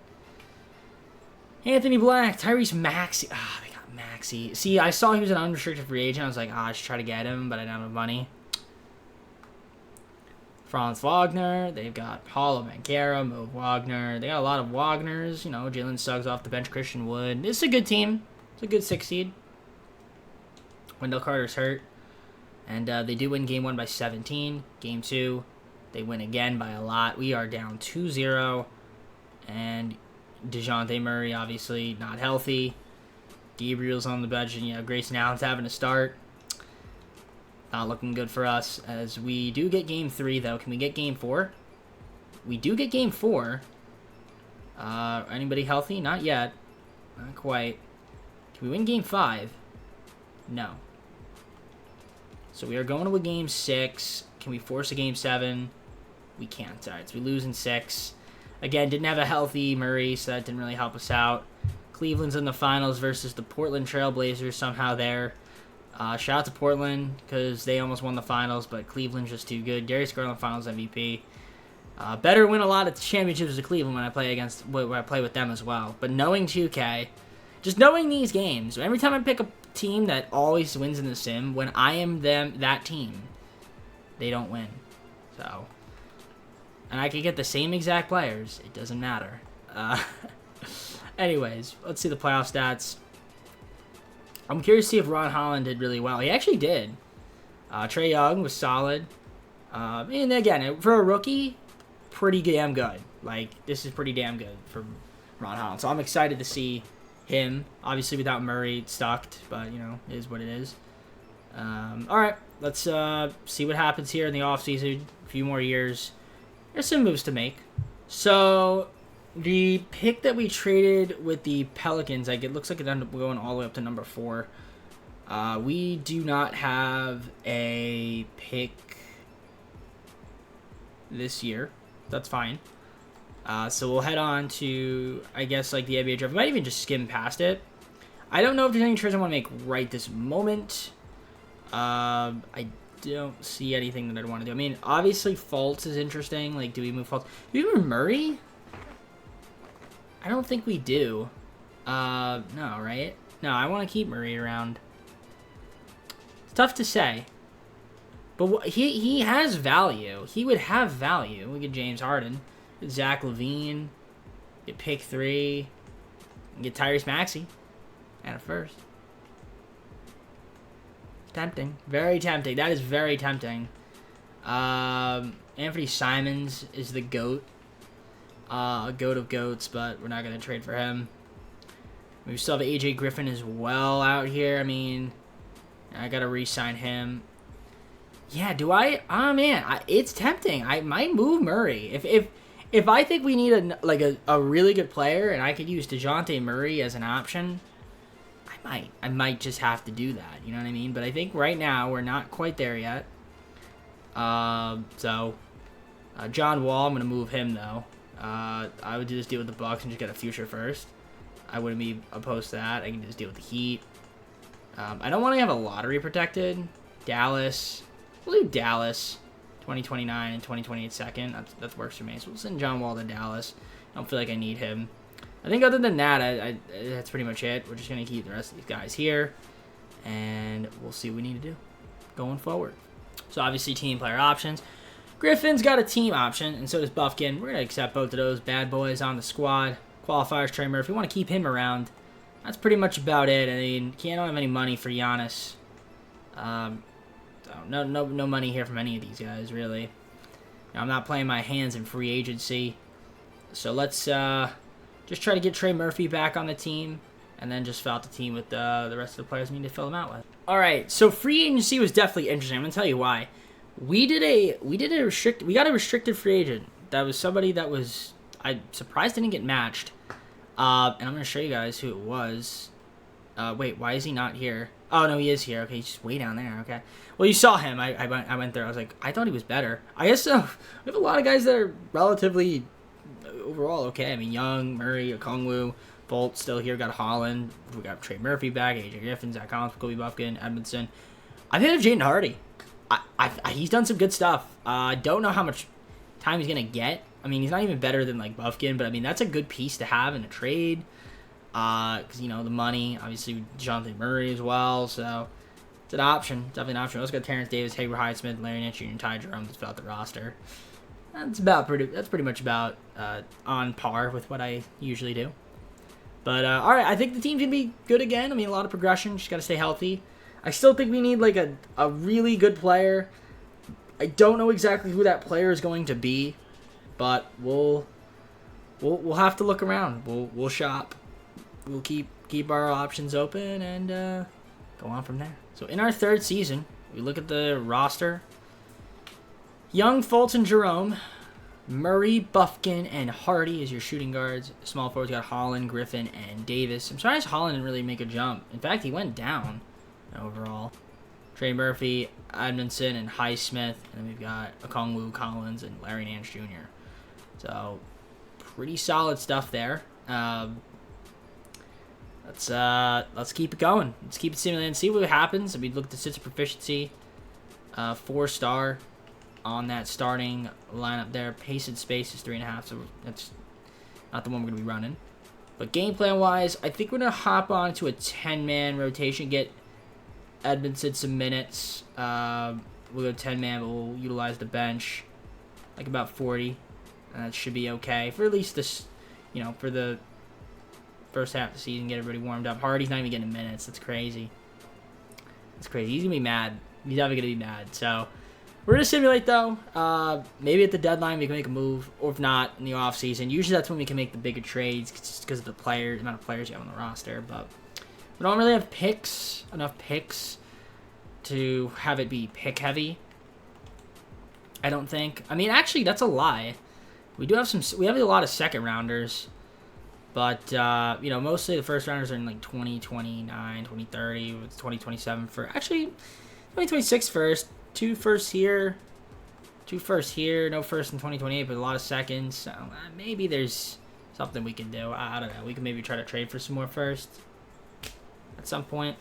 A: Anthony Black, Tyrese Maxey. Ah, they got Maxey. See, I saw he was an unrestricted free agent. I was like, I should try to get him, but I don't have money. Franz Wagner. They've got Paulo Banchero, Mo Wagner. They got a lot of Wagners. You know, Jalen Suggs off the bench, Christian Wood. It's a good team. It's a good 6 seed. Wendell Carter's hurt. And they do win game 1 by 17. Game 2, they win again by a lot. We are down 2-0. And DeJounte Murray, obviously, not healthy. Gabriel's on the bench. And, Grayson Allen's having to start. Not looking good for us, as we do get Game 3, though. Can we get Game 4? We do get Game 4. Anybody healthy? Not yet. Not quite. Can we win Game 5? No. So we are going to a Game 6. Can we force a Game 7? We can't. Alright, so we lose in 6. Again, didn't have a healthy Murray, so that didn't really help us out. Cleveland's in the finals versus the Portland Trailblazers, somehow there. Shout out to Portland, because they almost won the finals, but Cleveland's just too good. Darius Garland, finals MVP. Better win a lot of championships with Cleveland when I play with them as well. But knowing 2K, just knowing these games, every time I pick a team that always wins in the sim, when I am that team, they don't win. So, and I could get the same exact players. It doesn't matter. Anyways, let's see the playoff stats. I'm curious to see if Ron Holland did really well. He actually did. Trae Young was solid. And again, for a rookie, pretty damn good. Like, this is pretty damn good for Ron Holland. So I'm excited to see him. Obviously, without Murray, it sucked. But, you know, it is what it is. All right, let's see what happens here in the offseason. A few more years. There's some moves to make. So, the pick that we traded with the Pelicans, like, it looks like it ended up going all the way up to number 4. We do not have a pick this year. That's fine. So we'll head on to, I guess, like the NBA draft. We might even just skim past it. I don't know if there's any trades I want to make right this moment. I don't see anything that I'd want to do. I mean, obviously, Fultz is interesting. Like, do we move Fultz? Do we move Murray? I don't think we do. No, right? No, I want to keep Murray around. It's tough to say. But he has value. He would have value. We get James Harden. Get Zach LaVine. Get pick 3. And get Tyrese Maxey. And a first. Tempting. Very tempting. That is very tempting. Anthony Simons is the GOAT. GOAT of GOATs, but we're not going to trade for him. We still have AJ Griffin as well out here. I mean, I got to re-sign him. Yeah, do I? Oh, man. It's tempting. I might move Murray. If I think we need a really good player and I could use DeJounte Murray as an option, I might just have to do that. You know what I mean? But I think right now we're not quite there yet. John Wall, I'm going to move him, though. I would just deal with the Bucks and just get a future first. I wouldn't be opposed to that. I can just deal with the Heat. I don't want to have a lottery protected. Dallas. We'll do Dallas. 2029 and 2028 second. That works for me. So we'll send John Wall to Dallas. I don't feel like I need him. I think other than that, that's pretty much it. We're just going to keep the rest of these guys here. And we'll see what we need to do going forward. So obviously team player options. Griffin's got a team option, and so does Buffkin. We're going to accept both of those bad boys on the squad. Qualifiers, Trey Murphy. If you want to keep him around, that's pretty much about it. I mean, can't have any money for Giannis. No money here from any of these guys, really. Now, I'm not playing my hands in free agency. So let's just try to get Trey Murphy back on the team, and then just fill out the team with the rest of the players we need to fill them out with. All right, so free agency was definitely interesting. I'm going to tell you why. We got a restricted free agent. That was somebody that was, I'm surprised didn't get matched. And I'm going to show you guys who it was. Wait, why is he not here? Oh, no, he is here. Okay, he's just way down there. Okay. Well, you saw him. I went there. I was like, I thought he was better. I guess so. We have a lot of guys that are relatively overall okay. I mean, Young, Murray, Okongwu, Bolt still here. Got Holland. We got Trey Murphy back. AJ Griffin, Zach Collins, Kobe Buffkin, Edmondson. I think of Jaden Hardy. He's done some good stuff. I don't know how much time he's going to get. I mean, he's not even better than, like, Buffkin, but, I mean, that's a good piece to have in a trade. Because, you know, the money, obviously, Jonathan Murray as well, so it's an option. Definitely an option. We also got Terrence Davis, Hayward Highsmith, Larry Nance Jr., and Ty Jerome. That's about the roster. That's pretty much about on par with what I usually do. But, all right, I think the team's going to be good again. I mean, a lot of progression. Just got to stay healthy. I still think we need, like, a really good player. I don't know exactly who that player is going to be, but we'll have to look around. We'll shop. We'll keep our options open and go on from there. So in our third season, We look at the roster. Young, Fulton, Jerome, Murray, Buffkin, and Hardy as your shooting guards. Small forwards got Holland, Griffin, and Davis. I'm surprised Holland didn't really make a jump. In fact, he went down overall. Trey Murphy, Edmondson, and Highsmith. And then we've got Okongwu, Collins, and Larry Nance Jr. So, pretty solid stuff there. Let's keep it going. Let's keep it simulating. See what happens. I mean, look at the sits of proficiency. 4-star on that starting lineup there. Pace and space is 3.5, so that's not the one we're going to be running. But game plan wise, I think we're going to hop on to a 10-man rotation, get Edmondson some minutes. We'll go 10-man, but we'll utilize the bench like about 40. And that should be okay for at least this, for the first half of the season, get everybody warmed up. Hardy's not even getting minutes. That's crazy. That's crazy. He's going to be mad. He's definitely going to be mad. So, we're going to simulate, though. Maybe at the deadline we can make a move, or if not, in the offseason. Usually that's when we can make the bigger trades, just because of the amount of players you have on the roster. But we don't really have enough picks to have it be pick-heavy, I don't think. I mean, actually, that's a lie. We have a lot of second-rounders. But, mostly the first rounders are in, 2029, 2030, with 2027 for... Actually, 2026 first. 2 firsts here. 2 firsts here. No first in 2028, but a lot of seconds. So, maybe there's something we can do. I don't know. We can maybe try to trade for some more first at some point.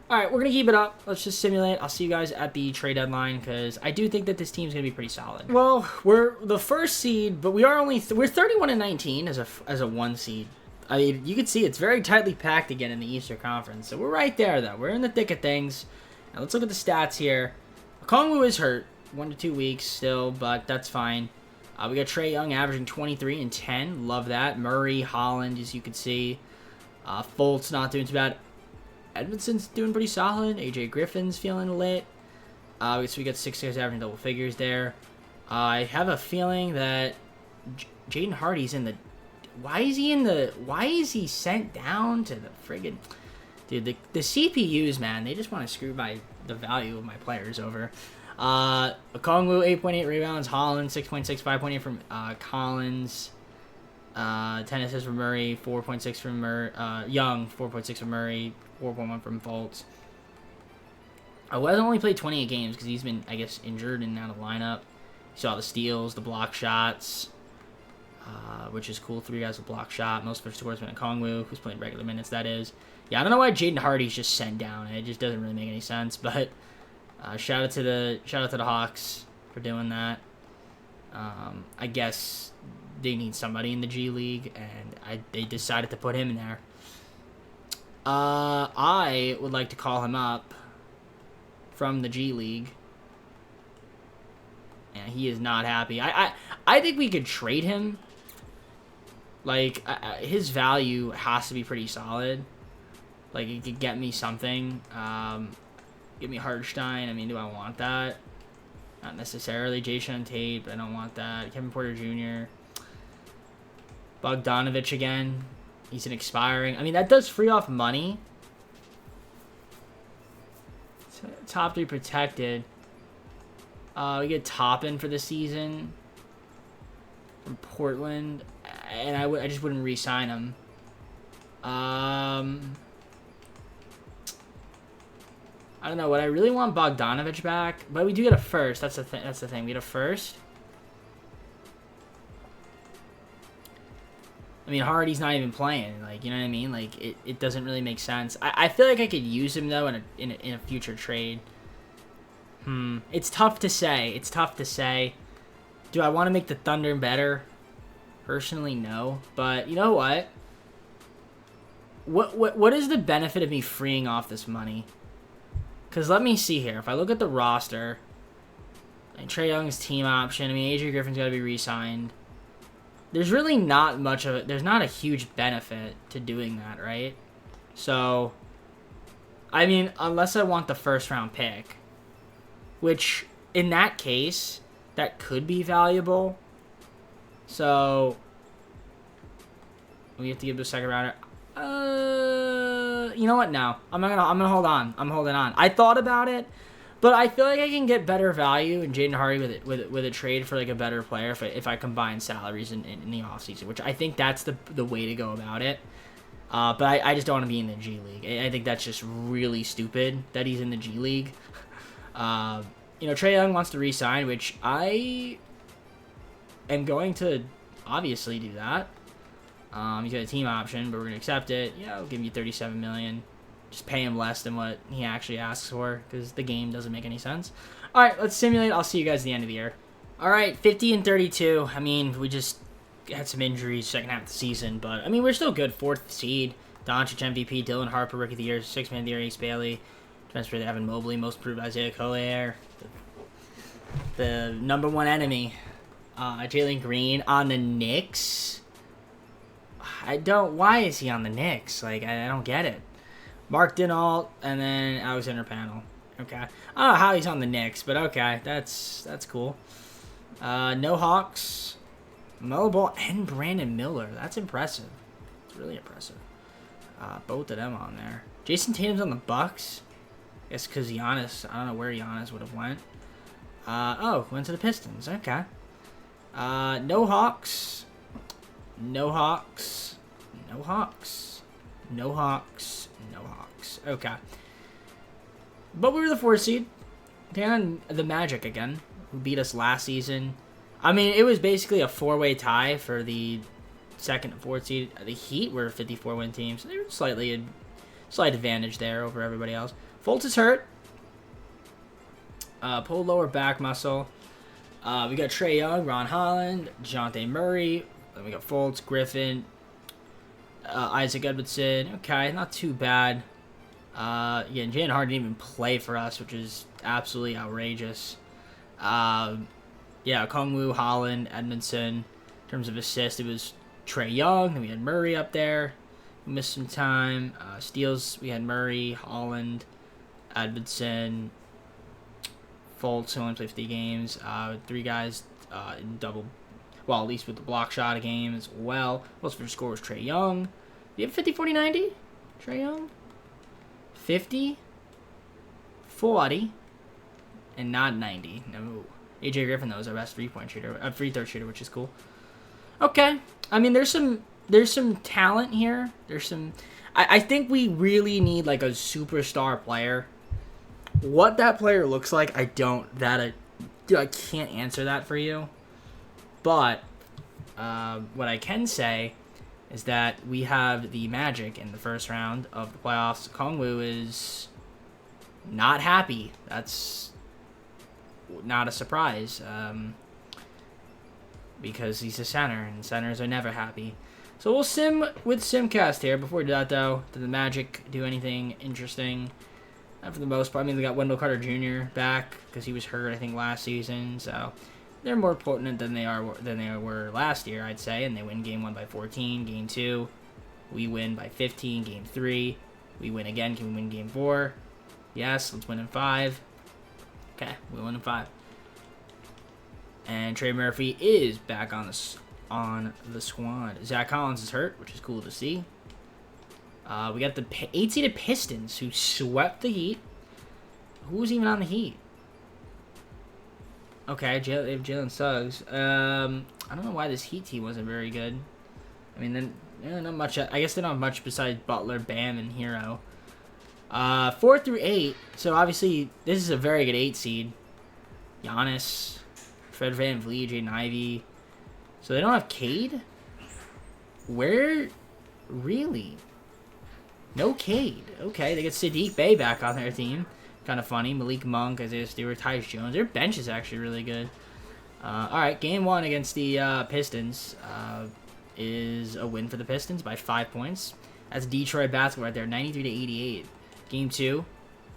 A: All right, we're going to keep it up. Let's just simulate. I'll see you guys at the trade deadline because I do think that this team's going to be pretty solid. Well, we're the first seed, but we are only we're 31-19 as a 1 seed. I mean, you can see it's very tightly packed again in the Eastern Conference. So we're right there, though. We're in the thick of things. Now let's look at the stats here. Okongwu is hurt, 1 to 2 weeks still, but that's fine. We got Trae Young averaging 23 and 10. Love that. Murray, Holland, as you can see. Fultz not doing too bad. Edmondson's doing pretty solid. AJ Griffin's feeling lit. So we got 6 guys averaging double figures there. I have a feeling that Jaden Hardy's in the... Why is he sent down to the friggin... Dude, the CPUs, man, they just want to screw the value of my players over. Okongwu, 8.8 rebounds. Holland, 6.6, 5.8 from Collins. 10 assists from Murray, 4.6 from Young, 4.6 from Murray, 4.1 from Fultz. Wes only played 28 games because he's been, I guess, injured and out of lineup. You saw the steals, the block shots, which is cool. 3 guys with block shot. Most first scores went Okongwu, who's playing regular minutes, that is. Yeah, I don't know why Jaden Hardy's just sent down. It just doesn't really make any sense. But shout out to the Hawks for doing that. I guess they need somebody in the G League, and they decided to put him in there. I would like to call him up from the G League. And he is not happy. I think we could trade him. Like, his value has to be pretty solid. Like, he could get me something. Give me Hartenstein. I mean, do I want that? Not necessarily. Jason Tate, but I don't want that. Kevin Porter Jr. Bogdanovich again. He's an expiring. I mean, that does free off money. Top 3 protected. We get Toppin for the season from Portland, and I just wouldn't re-sign him. I don't know. Would I really want Bogdanovich back? But we do get a first. That's the thing. We get a first. I mean, Hardy's not even playing. Like, you know what I mean? Like, it doesn't really make sense. I feel like I could use him, though, in a future trade. It's tough to say. It's tough to say. Do I want to make the Thunder better? Personally, no. But you know what? What is the benefit of me freeing off this money? Because let me see here. If I look at the roster, like Trae Young's team option, I mean, AJ Griffin's got to be re-signed. There's really not much of it. There's not a huge benefit to doing that, right? So, I mean, unless I want the first round pick, which in that case, that could be valuable. So, we have to give the second rounder. You know what? No, I'm gonna hold on. I'm holding on. I thought about it, But I feel like I can get better value in Jaden Hardy with a trade for like a better player if I combine salaries in the offseason, which I think that's the way to go about it. But I just don't want to be in the G League. I think that's just really stupid that he's in the G League. Trae Young wants to re-sign, which I am going to obviously do that. He's got a team option, but we're going to accept it. Yeah, I'll give you $37 million. Just pay him less than what he actually asks for because the game doesn't make any sense. All right, let's simulate. I'll see you guys at the end of the year. All right, 50 and 32. I mean, we just had some injuries second half of the season, but I mean, we're still good. 4th seed. Doncic MVP, Dylan Harper Rookie of the Year, 6th Man of the Year, Ace Bailey, transfer to Evan Mobley, most improved Isaiah Collier, the number one enemy, Jalen Green on the Knicks. Why is he on the Knicks? Like, I don't get it. Mark Dinalt, and then Alexander Panel. Okay. I don't know how he's on the Knicks, but okay. That's cool. No Hawks. Melo Ball and Brandon Miller. That's impressive. It's really impressive. Both of them on there. Jason Tatum's on the Bucks. I guess because Giannis, I don't know where Giannis would have went. Went to the Pistons. Okay. No Hawks. No Hawks. No Hawks. No Hawks. No Hawks. Okay. But we were the 4th seed. And the Magic again, who beat us last season. I mean, it was basically a 4-way tie for the 2nd and 4th seed. The Heat were a 54-win team, so they were slight advantage there over everybody else. Fultz is hurt. Pulled lower back muscle. We got Trae Young, Ron Holland, DeJounte Murray. Then we got Fultz, Griffin, Isaac Edmondson. Okay, not too bad. Jalen Harden didn't even play for us, which is absolutely outrageous. Kongwu, Holland, Edmondson. In terms of assists, it was Trae Young. Then we had Murray up there. We missed some time. Steals, we had Murray, Holland, Edmondson, Fultz, who only played 50 games. 3 guys in double, well, at least with the block shot a game as well. Most for score was Trae Young. Do you have 50, 40, 90? Trae Young? 50, 40, and not 90. No. AJ Griffin, though, is our best free throw shooter, which is cool. Okay. I mean, there's some talent here. I think we really need like a superstar player. What that player looks like, I can't answer that for you. But what I can say is that we have the Magic in the first round of the playoffs. Kongwu is not happy. That's not a surprise because he's a center, and centers are never happy. So we'll sim with Simcast here. Before we do that, though, did the Magic do anything interesting? For the most part, I mean, they got Wendell Carter Jr. back because he was hurt, I think, last season. So they're more potent than they were last year, I'd say. And they win Game 1 by 14. Game 2, we win by 15. Game 3, we win again. Can we win Game 4? Yes, let's win in 5. Okay, we win in 5. And Trey Murphy is back on the squad. Zach Collins is hurt, which is cool to see. We got the 8-seeded Pistons, who swept the Heat. Who was even on the Heat? Okay, they have Jalen Suggs. I don't know why this Heat team wasn't very good. I mean, not much. I guess they don't have much besides Butler, Bam, and Hero. 4 through 8. So obviously, this is a very good 8 seed. Giannis, Fred VanVleet, Jaden Ivey. So they don't have Cade? Where? Really? No Cade. Okay, they get Sadiq Bey back on their team. Kind of funny. Malik Monk, Isaiah Stewart, Tyus Jones. Their bench is actually really good. Alright, Game 1 against the Pistons is a win for the Pistons by 5 points. That's Detroit basketball right there, 93 to 88. Game 2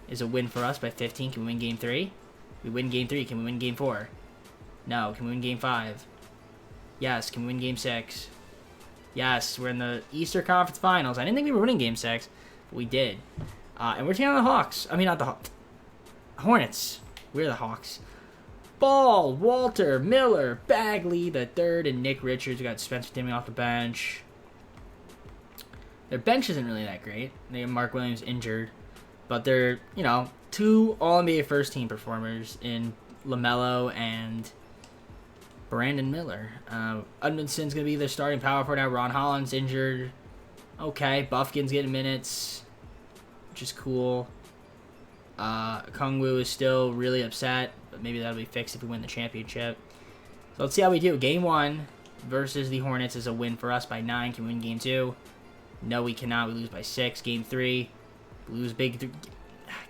A: is a win for us by 15. Can we win Game 3? We win Game 3. Can we win Game 4? No. Can we win Game 5? Yes. Can we win Game 6? Yes. We're in the Eastern Conference Finals. I didn't think we were winning Game 6, but we did. And we're taking on the Hawks. I mean, not the Hawks. Hornets. We're the Hawks. Ball, Walter, Miller, Bagley, the third, and Nick Richards. We got Spencer Dinwiddie off the bench. Their bench isn't really that great. They have Mark Williams injured.
B: But they're, you know, two All-NBA first-team performers in LaMelo and Brandon Miller. Edmondson's going to be their starting power forward now. Ron Holland's injured. Okay, Buffkin's getting minutes, which is cool. Kongwu is still really upset, but maybe that'll be fixed if we win the championship. So let's see how we do. Game 1 versus the Hornets is a win for us by 9. Can we win Game 2? No, we cannot. We lose by 6. Game 3, lose big.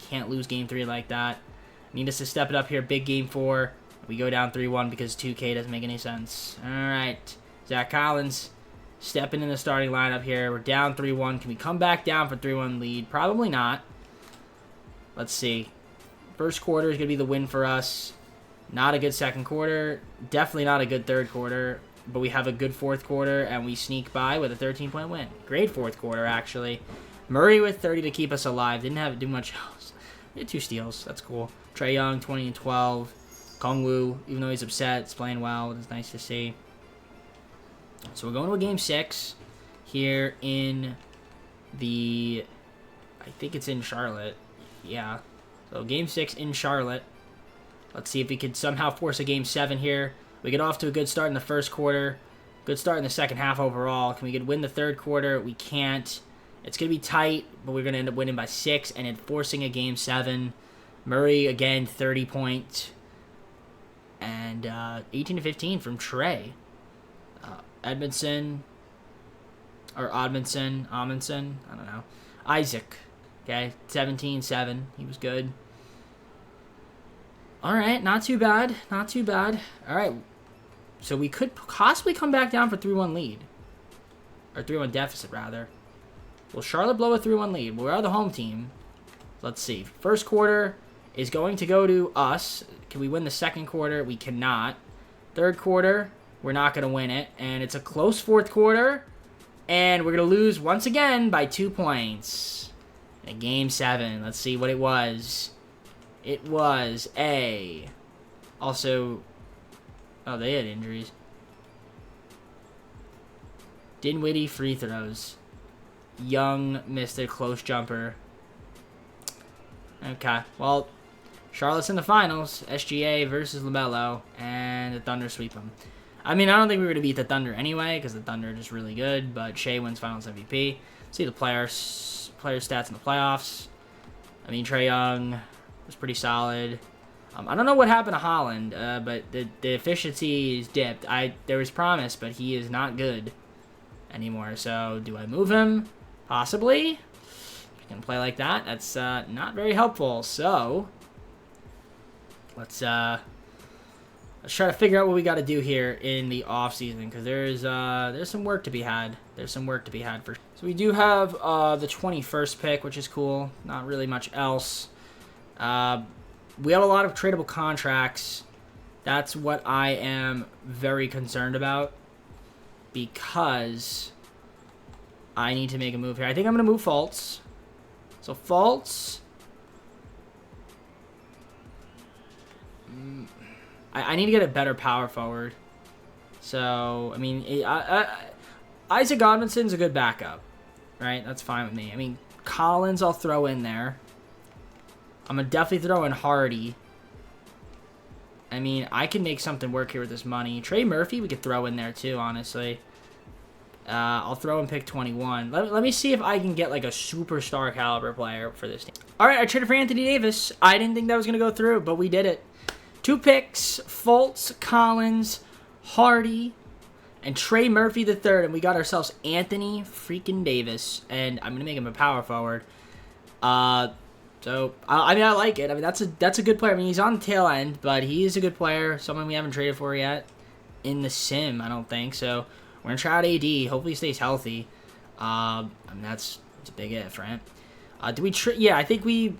B: Can't lose Game 3 like that. Need us to step it up here. Big Game 4. We go down 3-1 because 2K doesn't make any sense. All right, Zach Collins stepping in the starting lineup here. We're down 3-1. Can we come back down for 3-1 lead? Probably not. Let's see. First quarter is going to be the win for us. Not a good second quarter. Definitely not a good third quarter. But we have a good fourth quarter, and we sneak by with a 13-point win. Great fourth quarter, actually. Murray with 30 to keep us alive. Didn't have to do much. We had 2 steals. That's cool. Trae Young, 20 and 12. Kongwu, even though he's upset, it's playing well. It's nice to see. So we're going to a Game 6 here in the... I think it's in Charlotte. Yeah. So Game 6 in Charlotte. Let's see if we could somehow force a Game 7 here. We get off to a good start in the first quarter. Good start in the second half overall. Can we win the third quarter? We can't. It's going to be tight, but we're going to end up winning by 6 and then forcing a Game 7. Murray, again, 30 points. And 18 to 15 from Trae. Amundsen, I don't know. Isaac, okay, 17-7. He was good. All right, not too bad. Not too bad. All right, so we could possibly come back down for 3-1 lead. Or 3-1 deficit, rather. Will Charlotte blow a 3-1 lead? We're the home team. Let's see. First quarter is going to go to us. Can we win the second quarter? We cannot. Third quarter, we're not going to win it. And it's a close fourth quarter. And we're going to lose once again by 2 points. In Game 7. Let's see what it was. It was a... Also... Oh, they had injuries. Dinwiddie free throws. Young missed a close jumper. Okay, well... Charlotte's in the finals. SGA versus LaMelo. And the Thunder sweep them. I mean, I don't think we were going to beat the Thunder anyway, because the Thunder are just really good, but Shea wins Finals MVP. See the player stats in the playoffs. I mean, Trae Young was pretty solid. I don't know what happened to Holland, but the efficiency is dipped. There was promise, but he is not good anymore. So, do I move him? Possibly. If you can play like that, that's not very helpful. So, let's try to figure out what we got to do here in the off season, because there's some work to be had. There's some work to be had for. So we do have the 21st pick, which is cool. Not really much else. We have a lot of tradable contracts. That's what I am very concerned about, because I need to make a move here. I think I'm going to move Fultz. So Fultz. I need to get a better power forward. So, I mean, Isaac Godwinson's a good backup, right? That's fine with me. I mean, Collins I'll throw in there. I'm going to definitely throw in Hardy. I mean, I can make something work here with this money. Trey Murphy we could throw in there too, honestly. I'll throw in pick 21. Let me see if I can get like a superstar caliber player for this team. All right, I traded for Anthony Davis. I didn't think that was going to go through, but we did it. 2 picks, Fultz, Collins, Hardy, and Trey Murphy III, and we got ourselves Anthony freaking Davis, and I'm gonna make him a power forward. So I mean, I like it. I mean, that's a good player. I mean, he's on the tail end, but he is a good player. Someone we haven't traded for yet in the sim, I don't think. So we're gonna try out AD. Hopefully, he stays healthy. I mean, that's a big if, right? Do we? Yeah, I think we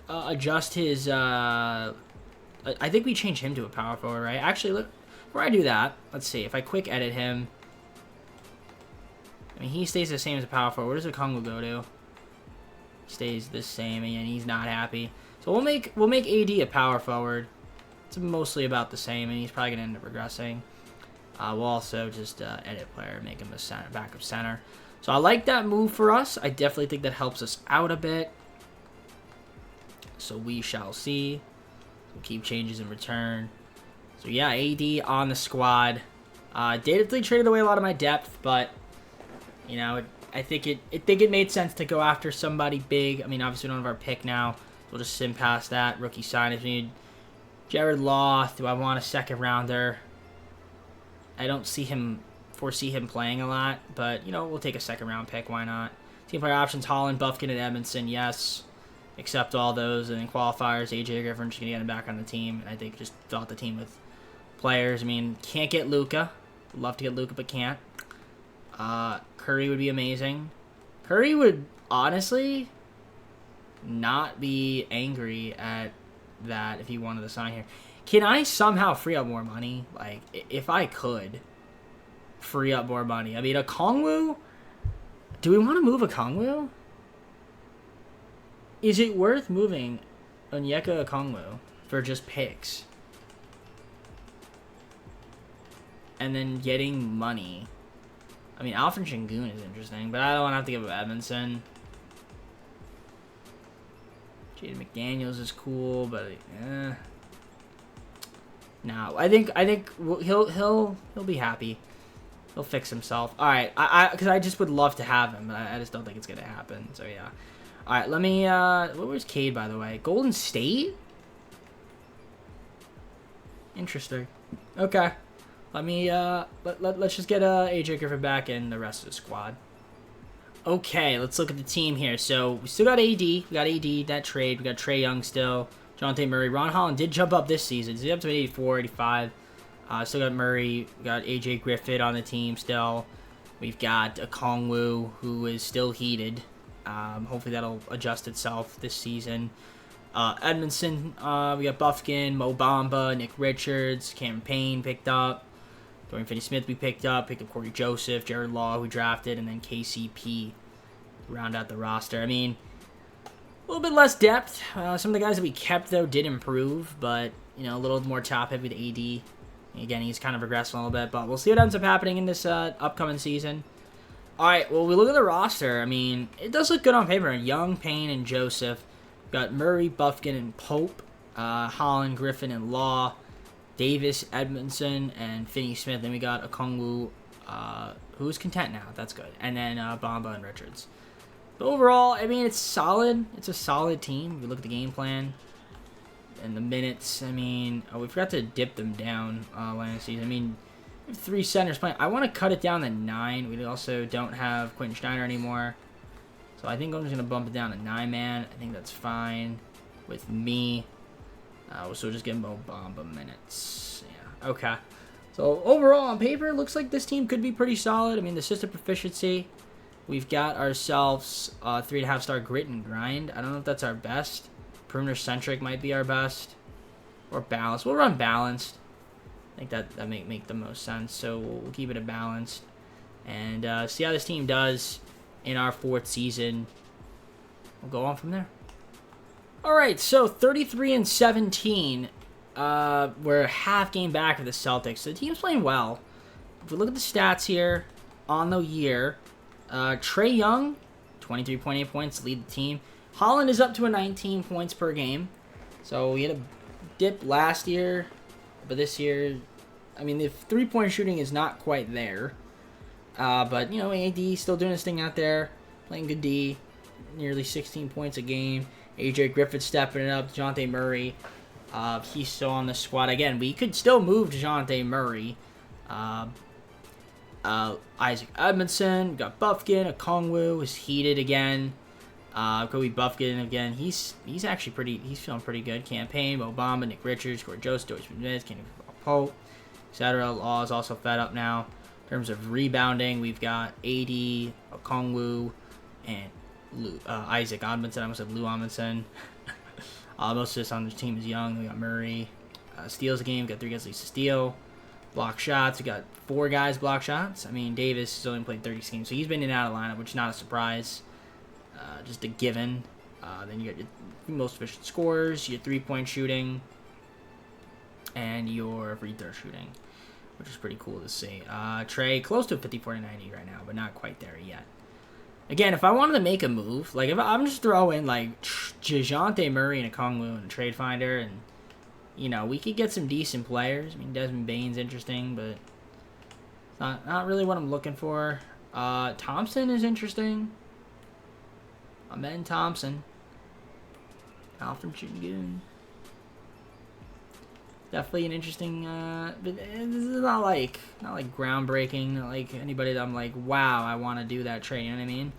B: adjust his. I think we change him to a power forward, right? Actually, look, before I do that, let's see. If I quick edit him, I mean, he stays the same as a power forward. Where does Okongwu go to? Stays the same, and he's not happy. So we'll make AD a power forward. It's mostly about the same, and he's probably gonna end up regressing. We'll also just edit player, make him a center, backup center. So I like that move for us. I definitely think that helps us out a bit. So we shall see. We'll keep changes in return. So yeah, AD on the squad. Definitely traded away a lot of my depth, but you know, I think it made sense to go after somebody big. I mean, obviously we don't have our pick now. We'll just sim past that. Rookie sign. If we need Jared Law, do I want a second rounder? I don't foresee him playing a lot, but you know, we'll take a second round pick. Why not? Team player options: Holland, Buffkin, and Edmondson. Yes, accept all those. And then qualifiers: AJ Griffin. Just gonna get him back on the team. And I think just fill out the team with players. I mean, can't get Luka. Would love to get Luka, but can't. Curry would be amazing. Curry would honestly not be angry at that if he wanted to sign here. Can I somehow free up more money? Like, if I could free up more money. I mean, a Kongwu? Do we want to move a Kongwu? Is it worth moving Onyeka Okongwu for just picks? And then getting money. I mean, Alfred Şengün is interesting, but I don't want to have to give up Edmondson. Jaden McDaniels is cool, but no, I think he'll be happy. He'll fix himself. All right, because I just would love to have him, but I just don't think it's gonna happen. So yeah. All right, let me. Where's Cade, by the way? Golden State. Interesting. Okay. Let me, let's just get AJ Griffin back and the rest of the squad. Okay, let's look at the team here. So, we still got AD. We got AD, that trade. We got Trae Young still. Jonathan Murray. Ron Holland did jump up this season. He's up to 84, 85. Still got Murray. We got AJ Griffin on the team still. We've got Okongwu, who is still heated. Hopefully that'll adjust itself this season. Edmondson, we got Buffkin, Mo Bamba, Nick Richards, Cameron Payne picked up. Dorian Finney-Smith we picked up Corey Joseph, Jared Law who drafted, and then KCP to round out the roster. I mean, a little bit less depth. Some of the guys that we kept, though, did improve, but, you know, a little more top-heavy with AD. Again, he's kind of regressed a little bit, but we'll see what ends up happening in this upcoming season. All right, well, we look at the roster. I mean, it does look good on paper. Young, Payne, and Joseph. Got Murray, Buffkin, and Pope. Holland, Griffin, and Law. Davis, Edmondson, and Finney-Smith. Then we got Okongwu, who's content now. That's good. And then Bamba and Richards. But overall, I mean, it's solid. It's a solid team. If you look at the game plan and the minutes, I mean, we forgot to dip them down last season. I mean, we have 3 centers playing. I want to cut it down to 9. We also don't have Quentin Steiner anymore. So I think I'm just going to bump it down to 9-man. I think that's fine with me. So just get Mo Bamba minutes. Yeah, okay. So overall, on paper, it looks like this team could be pretty solid. I mean, the system proficiency, we've got ourselves 3.5-star grit and grind. I don't know if that's our best. Perimeter-centric might be our best. Or balanced. We'll run balanced. I think that make the most sense. So we'll keep it a balanced. And see how this team does in our 4th season. We'll go on from there. All right, so 33-17. We're a half game back of the Celtics. So the team's playing well. If we look at the stats here on the year, Trae Young, 23.8 points, lead the team. Holland is up to 19 points per game. So we had a dip last year, but this year, I mean, the 3-point shooting is not quite there. But, you know, AD still doing his thing out there, playing good D, nearly 16 points a game. AJ Griffin stepping it up. DeJounte Murray, he's still on the squad. Again, we could still move DeJounte Murray. Isaac Edmondson, we got Buffkin. Okongwu is heated again. Kobe Buffkin again. He's actually he's feeling pretty good. Campaign, Obama, Nick Richards, Corey Joseph, Dorian Finney-Smith, Kenny Pope, etc. Law is also fed up now. In terms of rebounding, we've got AD, Okongwu, and Isaac Edmondson. I almost said Lou Edmondson. Most of this on the team is young. We got Murray. Steals a game. We got 3 guys leads to steal. Block shots. We got 4 guys block shots. I mean, Davis has only played 30 games, so he's been in and out of the lineup, which is not a surprise. Just a given. Then you got your most efficient scorers, your 3-point shooting, and your free throw shooting, which is pretty cool to see. Trae close to 54 to 90 right now, but not quite there yet. Again, if I wanted to make a move, like if I'm just throwing like DeJounte Murray and a Kongwu and a trade finder, and you know we could get some decent players. I mean Desmond Bane's interesting, but it's not really what I'm looking for. Thompson is interesting. Amen Thompson. Alfred Chingoon. Definitely an interesting, but this is not like groundbreaking, not like anybody that I'm like, wow, I want to do that trade, you know what I mean?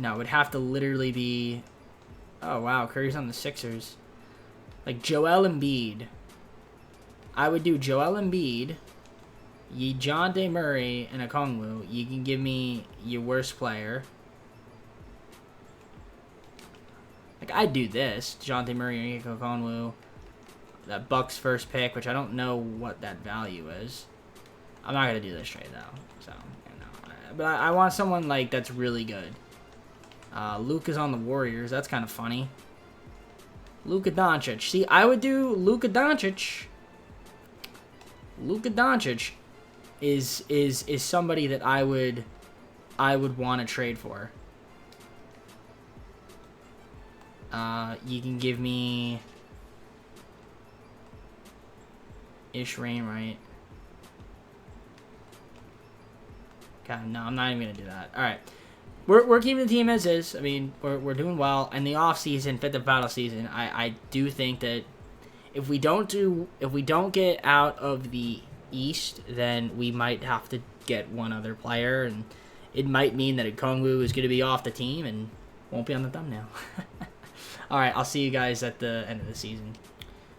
B: No, it would have to literally be, oh wow, Curry's on the Sixers. Like Joel Embiid. I would do Joel Embiid, DeJounte Murray, and a Kongwu. You can give me your worst player. Like, I'd do this. DeJounte Murray and Nico Kongwu. That Bucks first pick, which I don't know what that value is. I'm not going to do this trade, though. So, you know. But I want someone, like, that's really good. Luke is on the Warriors. That's kind of funny. Luka Doncic. See, I would do Luka Doncic. Luka Doncic is somebody that I would want to trade for. You can give me Ish Wainwright. God, no, I'm not even gonna do that. All right, we're keeping the team as is. I mean, we're doing well. And the off season, fit the battle season. I do think that if we don't get out of the East, then we might have to get one other player, and it might mean that Okongwu is going to be off the team and won't be on the thumbnail. All right, I'll see you guys at the end of the season.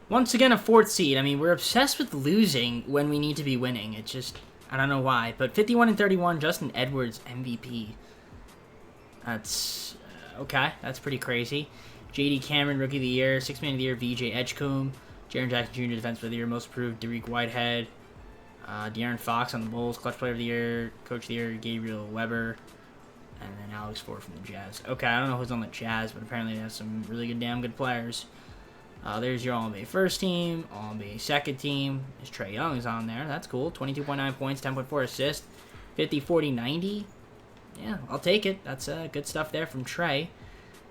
B: Once again, a 4th seed. I mean, we're obsessed with losing when we need to be winning. It's just, I don't know why. But 51-31, Justin Edwards, MVP. That's, okay, that's pretty crazy. J.D. Cameron, Rookie of the Year. 6th Man of the Year, V.J. Edgecombe. Jaren Jackson Jr., Defensive of the Year. Most Improved, Derek Whitehead. De'Aaron Fox on the Bulls, Clutch Player of the Year. Coach of the Year, Gabriel Weber. And then Alex Ford from the Jazz. Okay, I don't know who's on the Jazz, but apparently they have some really good, damn good players. There's your All-NBA first team, All-NBA second team. There's Trae Young is on there. That's cool. 22.9 points, 10.4 assists, 50, 40, 90. Yeah, I'll take it. That's good stuff there from Trae.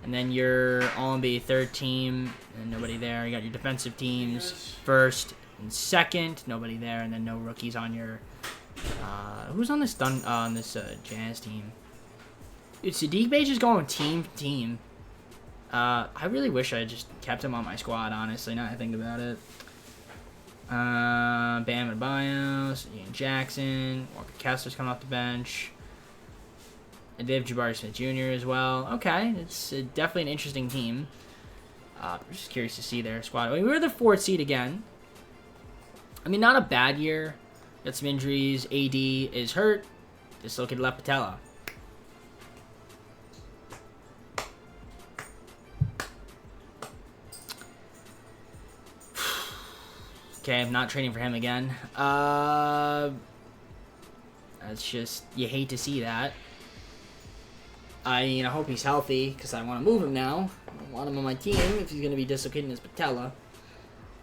B: And then your All-NBA third team, and nobody there. You got your defensive teams, first and second, nobody there, and then no rookies on your. Who's on this Jazz team? Dude, Sadiq Bey just going team. I really wish I just kept him on my squad, honestly, now that I think about it. Bam Adebayo, Ian Jackson, Walker Kessler's coming off the bench. And they have Jabari Smith Jr. as well. Okay, it's definitely an interesting team. I'm just curious to see their squad. I mean, we were the 4th seed again. I mean, not a bad year. Got some injuries. AD is hurt. Dislocated left patella. Okay, I'm not trading for him again. That's just, you hate to see that. I mean, I hope he's healthy, because I want to move him now. I want him on my team if he's going to be dislocating his patella.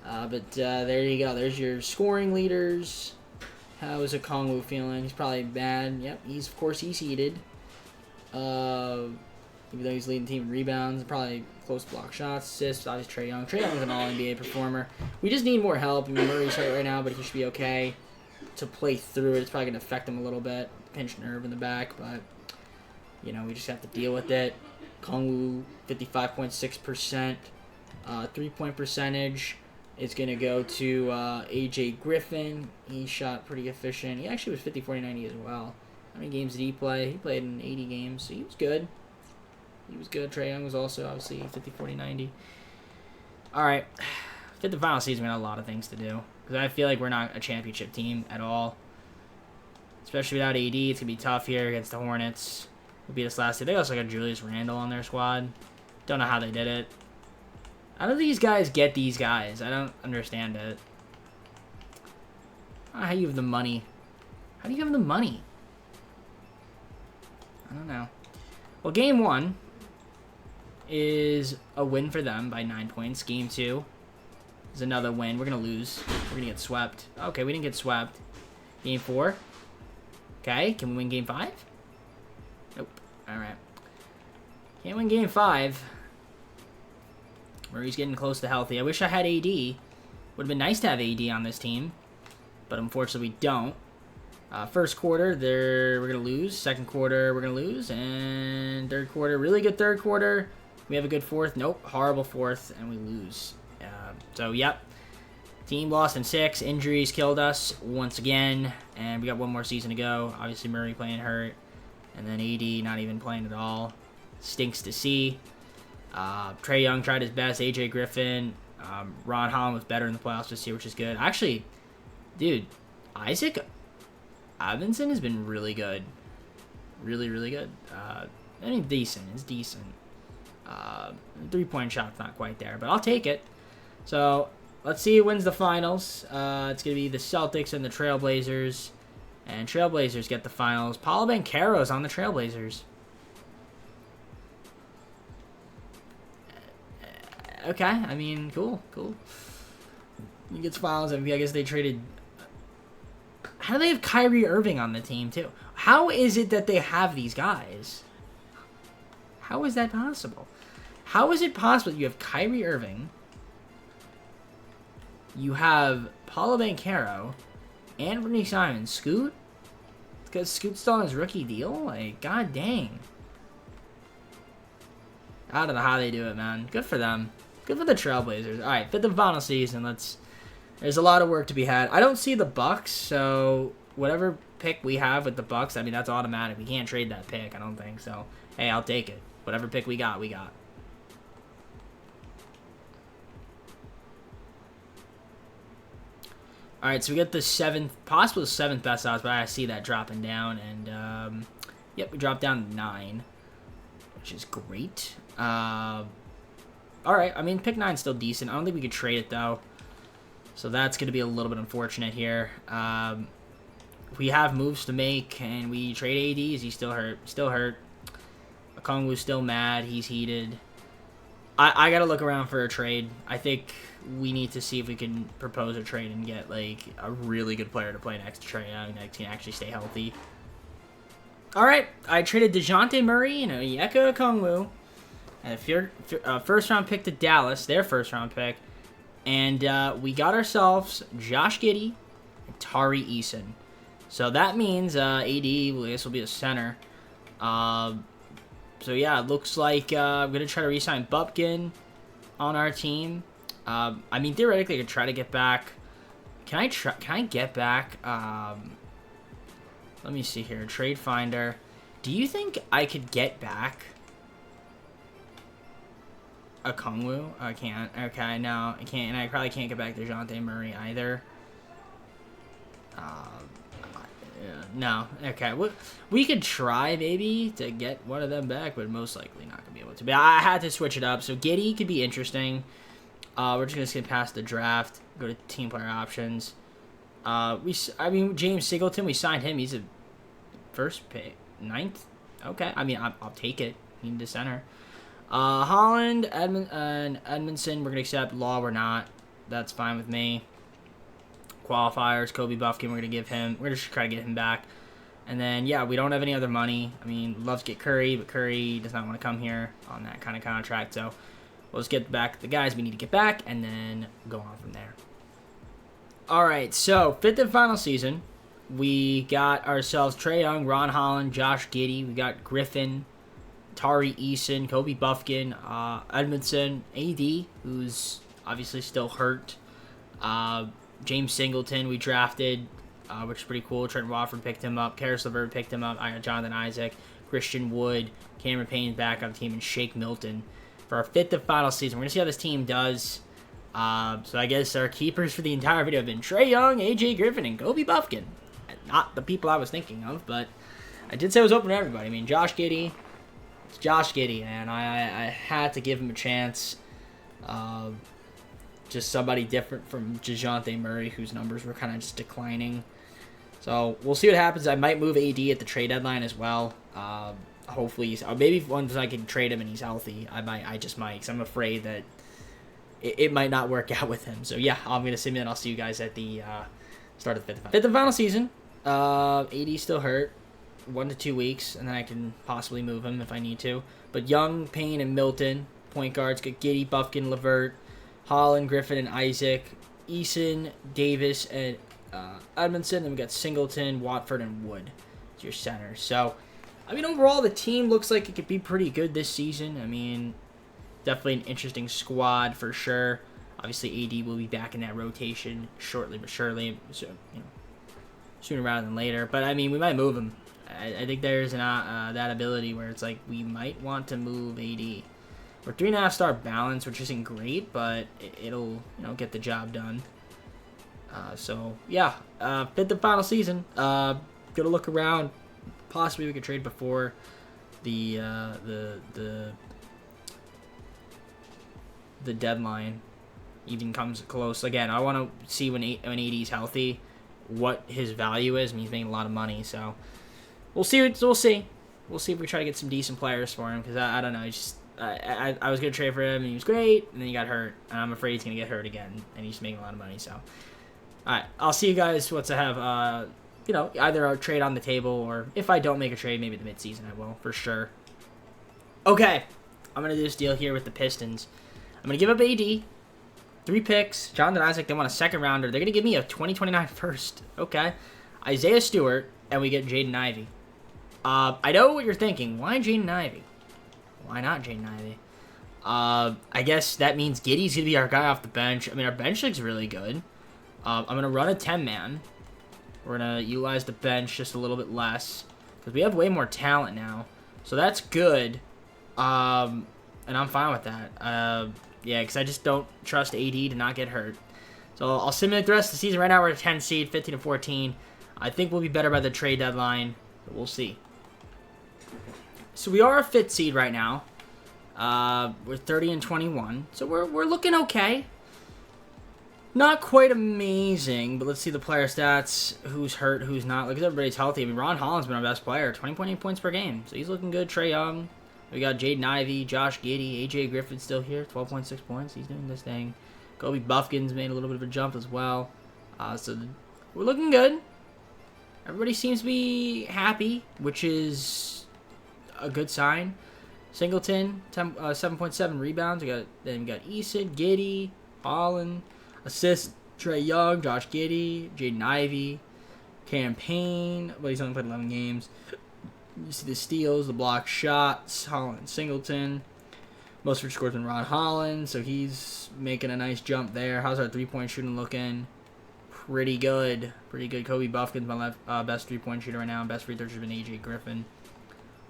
B: But there you go. There's your scoring leaders. How is Okongwu feeling? He's probably bad. Yep, of course he's heated. Even though he's leading the team in rebounds, probably close block shots, assists. Obviously, Trae Young. Trae Young's an all-NBA performer. We just need more help. I mean, Murray's hurt right now, but he should be okay to play through it. It's probably going to affect him a little bit. Pinched nerve in the back, but, you know, we just have to deal with it. Kongwu, 55.6%. 3-point percentage is going to go to A.J. Griffin. He shot pretty efficient. He actually was 50, 40, 90 as well. How many games did he play? He played in 80 games, so he was good. Trae Young was also, obviously, 50, 40, 90. All right. Fit the final season, we got a lot of things to do. Because I feel like we're not a championship team at all. Especially without AD. It's going to be tough here against the Hornets. We'll be this last year. They also got Julius Randle on their squad. Don't know how they did it. How do these guys get these guys? I don't understand it. I don't know how you have the money. How do you have the money? I don't know. Well, game 1 is a win for them by 9 points. Game 2 is another win. We're going to lose. We're going to get swept. Okay, we didn't get swept. Game 4. Okay, can we win game 5? All right. Can't win game 5. Murray's getting close to healthy. I wish I had AD. Would have been nice to have AD on this team, but unfortunately we don't. First quarter, we're going to lose. Second quarter, we're going to lose. And third quarter, really good third quarter. We have a good fourth. Nope, horrible fourth, and we lose. So, yep. Team lost in 6. Injuries killed us once again, and we got one more season to go. Obviously, Murray playing hurt, and then AD not even playing at all. Stinks to see. Trae Young tried his best. AJ Griffin. Ron Holland was better in the playoffs this year, which is good. Actually, dude, Isaac Ivinson has been really good. Really, really good. I mean, decent. It's decent. 3-point shot's not quite there, but I'll take it. So, let's see who wins the finals. It's going to be the Celtics and the Trailblazers. And Trailblazers get the finals. Paolo Banchero's on the Trailblazers. Okay, I mean, cool. He gets finals MVP. I guess they traded... How do they have Kyrie Irving on the team, too? How is it that they have these guys? How is that possible? How is it possible that you have Kyrie Irving, you have Paolo Banchero, and Anthony Simons? Scoot? Because Scoot's still on his rookie deal? Like, god dang. I don't know how they do it, man. Good for them. Good for the Trailblazers. Alright, 5th and final season. There's a lot of work to be had. I don't see the Bucks, so whatever pick we have with the Bucks, I mean, that's automatic. We can't trade that pick, I don't think. So, hey, I'll take it. Whatever pick we got, we got. Alright, so we get the 7th, possible 7th best odds, but I see that dropping down. And, yep, we dropped down to 9, which is great. Alright, I mean, pick 9's still decent. I don't think we could trade it, though. So that's going to be a little bit unfortunate here. We have moves to make, and we trade AD. Is he still hurt? Still hurt. Okongwu's still mad. He's heated. I got to look around for a trade. I think we need to see if we can propose a trade and get, like, a really good player to play next to Trae Young that can actually stay healthy. All right. I traded DeJounte Murray and Onyeka Okongwu. And a first-round pick to Dallas, their first-round pick. And we got ourselves Josh Giddey and Tari Eason. So that means AD, well, I guess, will be a center. So yeah, it looks like I'm going to try to re-sign Bupkin on our team. I mean, theoretically, I could try to get back. Can I get back? Let me see here. Trade Finder. Do you think I could get back Okongwu? I can't. Okay, no, I can't. And I probably can't get back DeJounte Murray either. No. Okay, we could try maybe to get one of them back, but most likely not gonna be able to. But I had to switch it up. So Giddey could be interesting. We're just gonna skip past the draft. Go to team player options. I mean, James Singleton. We signed him. He's a first pick, 9th. Okay. I mean, I'll take it. We need a center. Holland, and Edmondson, we're going to accept. Law, we're not. That's fine with me. Qualifiers, Kobe Buffkin, we're going to give him. We're going to try to get him back. And then, yeah, we don't have any other money. I mean, love to get Curry, but Curry does not want to come here on that kind of contract. So, we'll just get back the guys we need to get back, and then go on from there. All right, so 5th and final season. We got ourselves Trae Young, Ron Holland, Josh Giddey. We got Griffin, Tari Eason, Kobe Buffkin, Edmondson, AD, who's obviously still hurt. James Singleton we drafted, which is pretty cool. Trent Watford picked him up. Karis LeVert picked him up. Jonathan Isaac, Christian Wood, Cameron Payne's back on the team, and Shake Milton for our 5th and final season. We're going to see how this team does. So I guess our keepers for the entire video have been Trae Young, AJ Griffin, and Kobe Buffkin. Not the people I was thinking of, but I did say it was open to everybody. I mean, Josh Giddey. It's Josh Giddey, and I had to give him a chance. Just somebody different from DeJounte Murray, whose numbers were kind of just declining. So we'll see what happens. I might move AD at the trade deadline as well. Hopefully, maybe once I can trade him and he's healthy, I just might, because I'm afraid that it might not work out with him. So yeah, I'm gonna simulate. And I'll see you guys at the start of the fifth and final season. AD still hurt. 1 to 2 weeks, and then I can possibly move him if I need to. But Young, Payne, and Milton, point guards, got Giddy, Buffkin, Levert, Holland, Griffin, and Isaac, Eason, Davis, and Edmondson. Then we got Singleton, Watford, and Wood as your center. So, I mean, overall, the team looks like it could be pretty good this season. I mean, definitely an interesting squad for sure. Obviously, AD will be back in that rotation shortly but surely. So, sooner rather than later. But, I mean, we might move him. I think there's that ability where it's like we might want to move AD. We're 3.5-star balance, which isn't great, but it'll get the job done. So yeah, fit the final season. Gonna look around. Possibly we could trade before the deadline even comes close. Again, I want to see when AD's healthy, what his value is. I mean, he's making a lot of money, so we'll see. We'll see if we try to get some decent players for him, because I don't know. I was gonna trade for him and he was great, and then he got hurt, and I'm afraid he's gonna get hurt again, and he's making a lot of money. So, all right, I'll see you guys once I have either a trade on the table, or if I don't make a trade, maybe the midseason I will for sure. Okay, I'm gonna do this deal here with the Pistons. I'm gonna give up AD, 3 picks. Jonathan Isaac, they want a second rounder. They're gonna give me a 2029 first. Okay, Isaiah Stewart, and we get Jaden Ivey. I know what you're thinking. Why Jaden Ivey? Why not Jaden Ivey? I guess that means Giddy's going to be our guy off the bench. I mean, our bench looks really good. I'm going to run a 10-man. We're going to utilize the bench just a little bit less, because we have way more talent now. So that's good. And I'm fine with that. Yeah, because I just don't trust AD to not get hurt. So I'll simulate the rest of the season. Right now we're at 10 seed, 15 to 14. I think we'll be better by the trade deadline, but we'll see. So we are a 5th seed right now. We're 30 and 21. So we're looking okay. Not quite amazing, but let's see the player stats. Who's hurt, who's not. Look at everybody's healthy. I mean, Ron Holland's been our best player. 20.8 points per game. So he's looking good. Trae Young. We got Jaden Ivey, Josh Giddey, AJ Griffin still here. 12.6 points. He's doing this thing. Kobe Buffkin's made a little bit of a jump as well. So we're looking good. Everybody seems to be happy, which is a good sign. Singleton, 7.7 rebounds. We got Eason, Giddey, Holland, assist Trae Young, Josh Giddey, Jaden Ivey, Campaign, but he's only played 11 games. You see the steals, the block shots, Holland, Singleton. Most of your scores been Ron Holland, so he's making a nice jump there. How's our 3-point shooting looking? Pretty good. Pretty good. Kobe Buffkin's my best 3-point shooter right now. Best free throw has been AJ Griffin.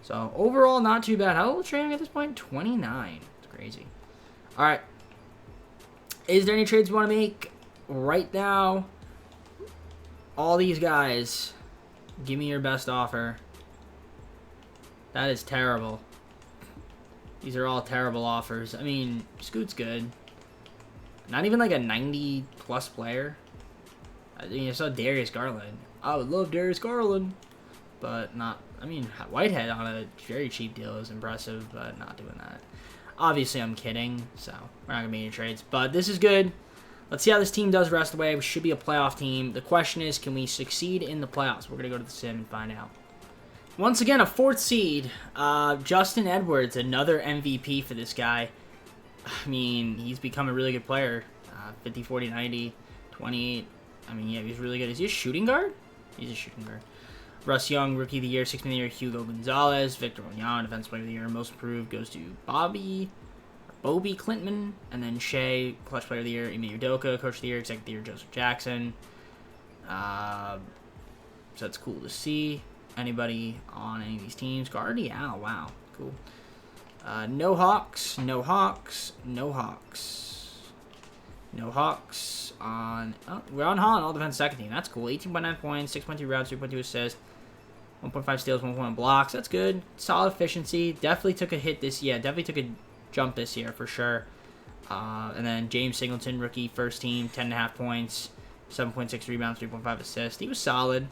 B: So, overall, not too bad. How old is Trae at this point? 29. It's crazy. All right. Is there any trades you want to make right now? All these guys, give me your best offer. That is terrible. These are all terrible offers. I mean, Scoot's good. Not even like a 90-plus player. I mean, I saw Darius Garland. I would love Darius Garland. But not, I mean, Whitehead on a very cheap deal is impressive, but not doing that. Obviously, I'm kidding, so we're not going to make any trades. But this is good. Let's see how this team does the rest of the way. We should be a playoff team. The question is, can we succeed in the playoffs? We're going to go to the sim and find out. Once again, a 4th seed. Justin Edwards, another MVP for this guy. I mean, he's become a really good player. 50, 40, 90, 28. I mean, yeah, he's really good. Is he a shooting guard? He's a shooting guard. Russ Young, Rookie of the Year, 6th Man of the Year, Hugo Gonzalez, Victor Wanyama, Defensive Player of the Year, Most Improved goes to Bobby Klintman, and then Shea, Clutch Player of the Year, Ime Udoka, Coach of the Year, Executive of the Year, Joseph Jackson. So that's cool to see. Anybody on any of these teams? Guardy, wow, cool. No Hawks, no Hawks, no Hawks. No Hawks on... Oh, we're on Holland, all defense second team. That's cool. 18.9 points, 6.2 rebounds, 3.2 assists, 1.5 steals, 1.1 blocks. That's good. Solid efficiency. Definitely took a hit this year. Definitely took a jump this year for sure. And then James Singleton, rookie, first team, 10.5 points, 7.6 rebounds, 3.5 assists. He was solid.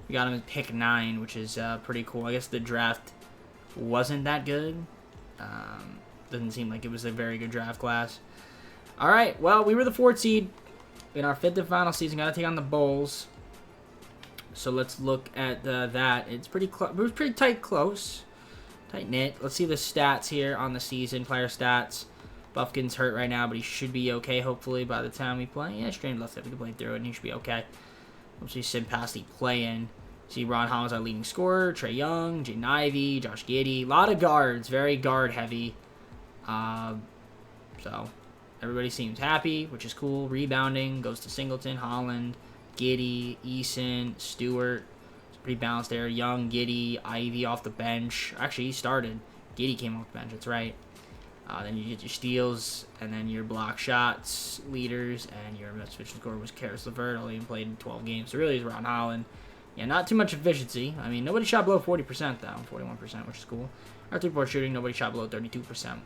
B: We got him at pick 9, which is pretty cool. I guess the draft wasn't that good. Doesn't seem like it was a very good draft class. All right, well, we were the 4th seed in our 5th and final season. Got to take on the Bulls. So let's look at that. It's pretty close. Tight knit. Let's see the stats here on the season. Player stats. Buffkin's hurt right now, but he should be okay, hopefully, by the time we play. Yeah, strained left hip. We can play through it, and he should be okay. Let's see Sim past the play-in. See Ron Holland's our leading scorer. Trae Young, Jaden Ivey, Josh Giddey. A lot of guards. Very guard-heavy. So, everybody seems happy, which is cool. Rebounding goes to Singleton, Holland, Giddey, Eason, Stewart. It's pretty balanced there. Young, Giddey, Ivey off the bench. Actually, he started. Giddey came off the bench. That's right. Then you get your steals, and then your block shots, leaders, and your most efficient scorer was Karis LeVert. Only played in 12 games. So really, it's Ron Holland. Yeah, not too much efficiency. I mean, nobody shot below 40%, though. 41%, which is cool. Our three-point shooting, nobody shot below 32%.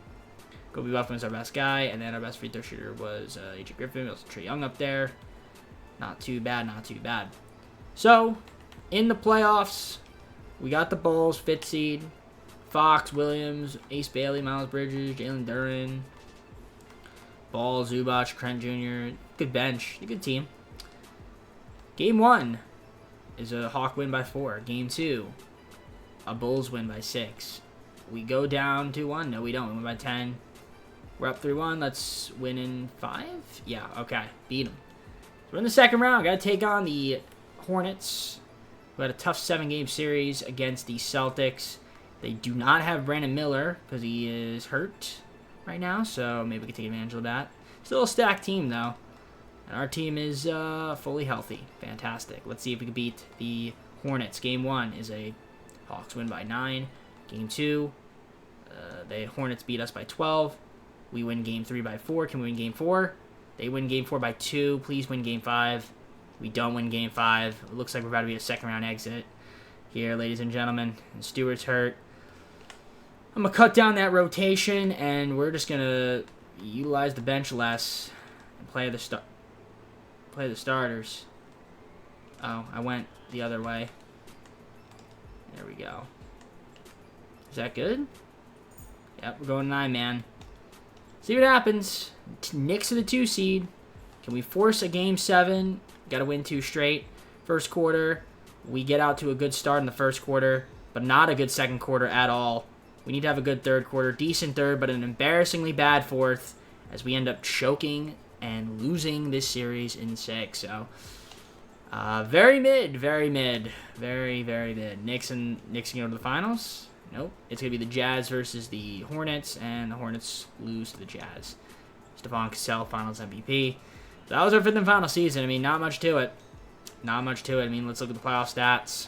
B: Kobe Buffman was our best guy, and then our best free throw shooter was A.J. Griffin. We also Trae Young up there. Not too bad, not too bad. So, in the playoffs, we got the Bulls, 5th seed. Fox, Williams, Ace Bailey, Miles Bridges, Jalen Duren, Ball, Zubac, Trent Jr. Good bench. A good team. Game 1 is a Hawk win by 4. Game 2, a Bulls win by 6. We go down 2-1. No, we don't. We win by 10. We're up 3-1. Let's win in 5. Yeah, okay. Beat them. So we're in the second round. Got to take on the Hornets. We had a tough 7-game series against the Celtics. They do not have Brandon Miller because he is hurt right now, so maybe we can take advantage of that. Still a stacked team, though. And our team is fully healthy. Fantastic. Let's see if we can beat the Hornets. Game 1 is a Hawks win by 9. Game 2, the Hornets beat us by 12. We win Game 3 by 4. Can we win Game 4? They win Game 4 by 2. Please win Game 5. We don't win Game 5. It looks like we're about to be a second-round exit here, ladies and gentlemen. And Stewart's hurt. I'm going to cut down that rotation, and we're just going to utilize the bench less and play the starters. Oh, I went the other way. There we go. Is that good? Yep, we're going 9-man. See what happens. Knicks are the 2 seed. Can we force a Game 7? Got to win 2 straight. First quarter, we get out to a good start in the first quarter, but not a good second quarter at all. We need to have a good third quarter. Decent third, but an embarrassingly bad fourth as we end up choking and losing this series in 6. So, very mid. Very, very mid. Knicks can go to the finals. Nope. It's going to be the Jazz versus the Hornets, and the Hornets lose to the Jazz. Stephon Cassell, Finals MVP. So that was our 5th and final season. I mean, not much to it. Not much to it. I mean, let's look at the playoff stats.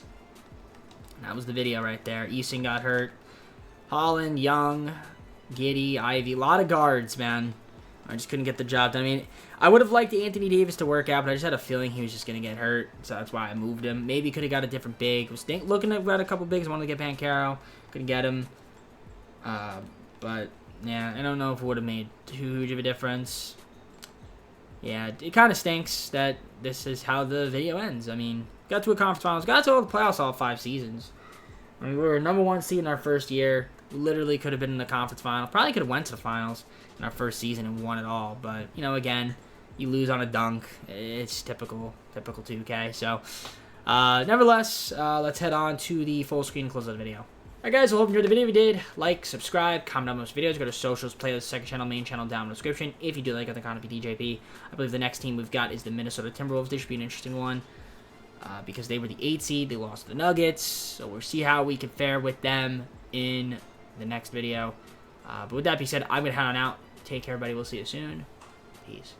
B: That was the video right there. Eason got hurt. Holland, Young, Giddey, Ivey. A lot of guards, man. I just couldn't get the job done. I mean, I would have liked Anthony Davis to work out, but I just had a feeling he was just going to get hurt, so that's why I moved him. Maybe could have got a different big. Was looking at a couple bigs. I wanted to get Pancaro. Couldn't get him. But, yeah, I don't know if it would have made too huge of a difference. Yeah, it kind of stinks that this is how the video ends. I mean, got to a conference finals. Got to all the playoffs all 5 seasons. I mean, we were number 1 seed in our first year. We literally could have been in the conference final. Probably could have went to the finals in our first season and won it all. But, you know, again, you lose on a dunk. It's typical 2K. So, nevertheless, let's head on to the full screen and close of the video. Alright guys, I hope you enjoyed the video. If you did, like, subscribe, comment on most videos, go to socials, playlist, second channel, main channel down in the description. If you do like other content, DJP. I believe the next team we've got is the Minnesota Timberwolves. This should be an interesting one. Because they were the 8th seed, they lost to the Nuggets, so we'll see how we can fare with them in the next video. But with that being said, I'm going to head on out. Take care, everybody. We'll see you soon. Peace.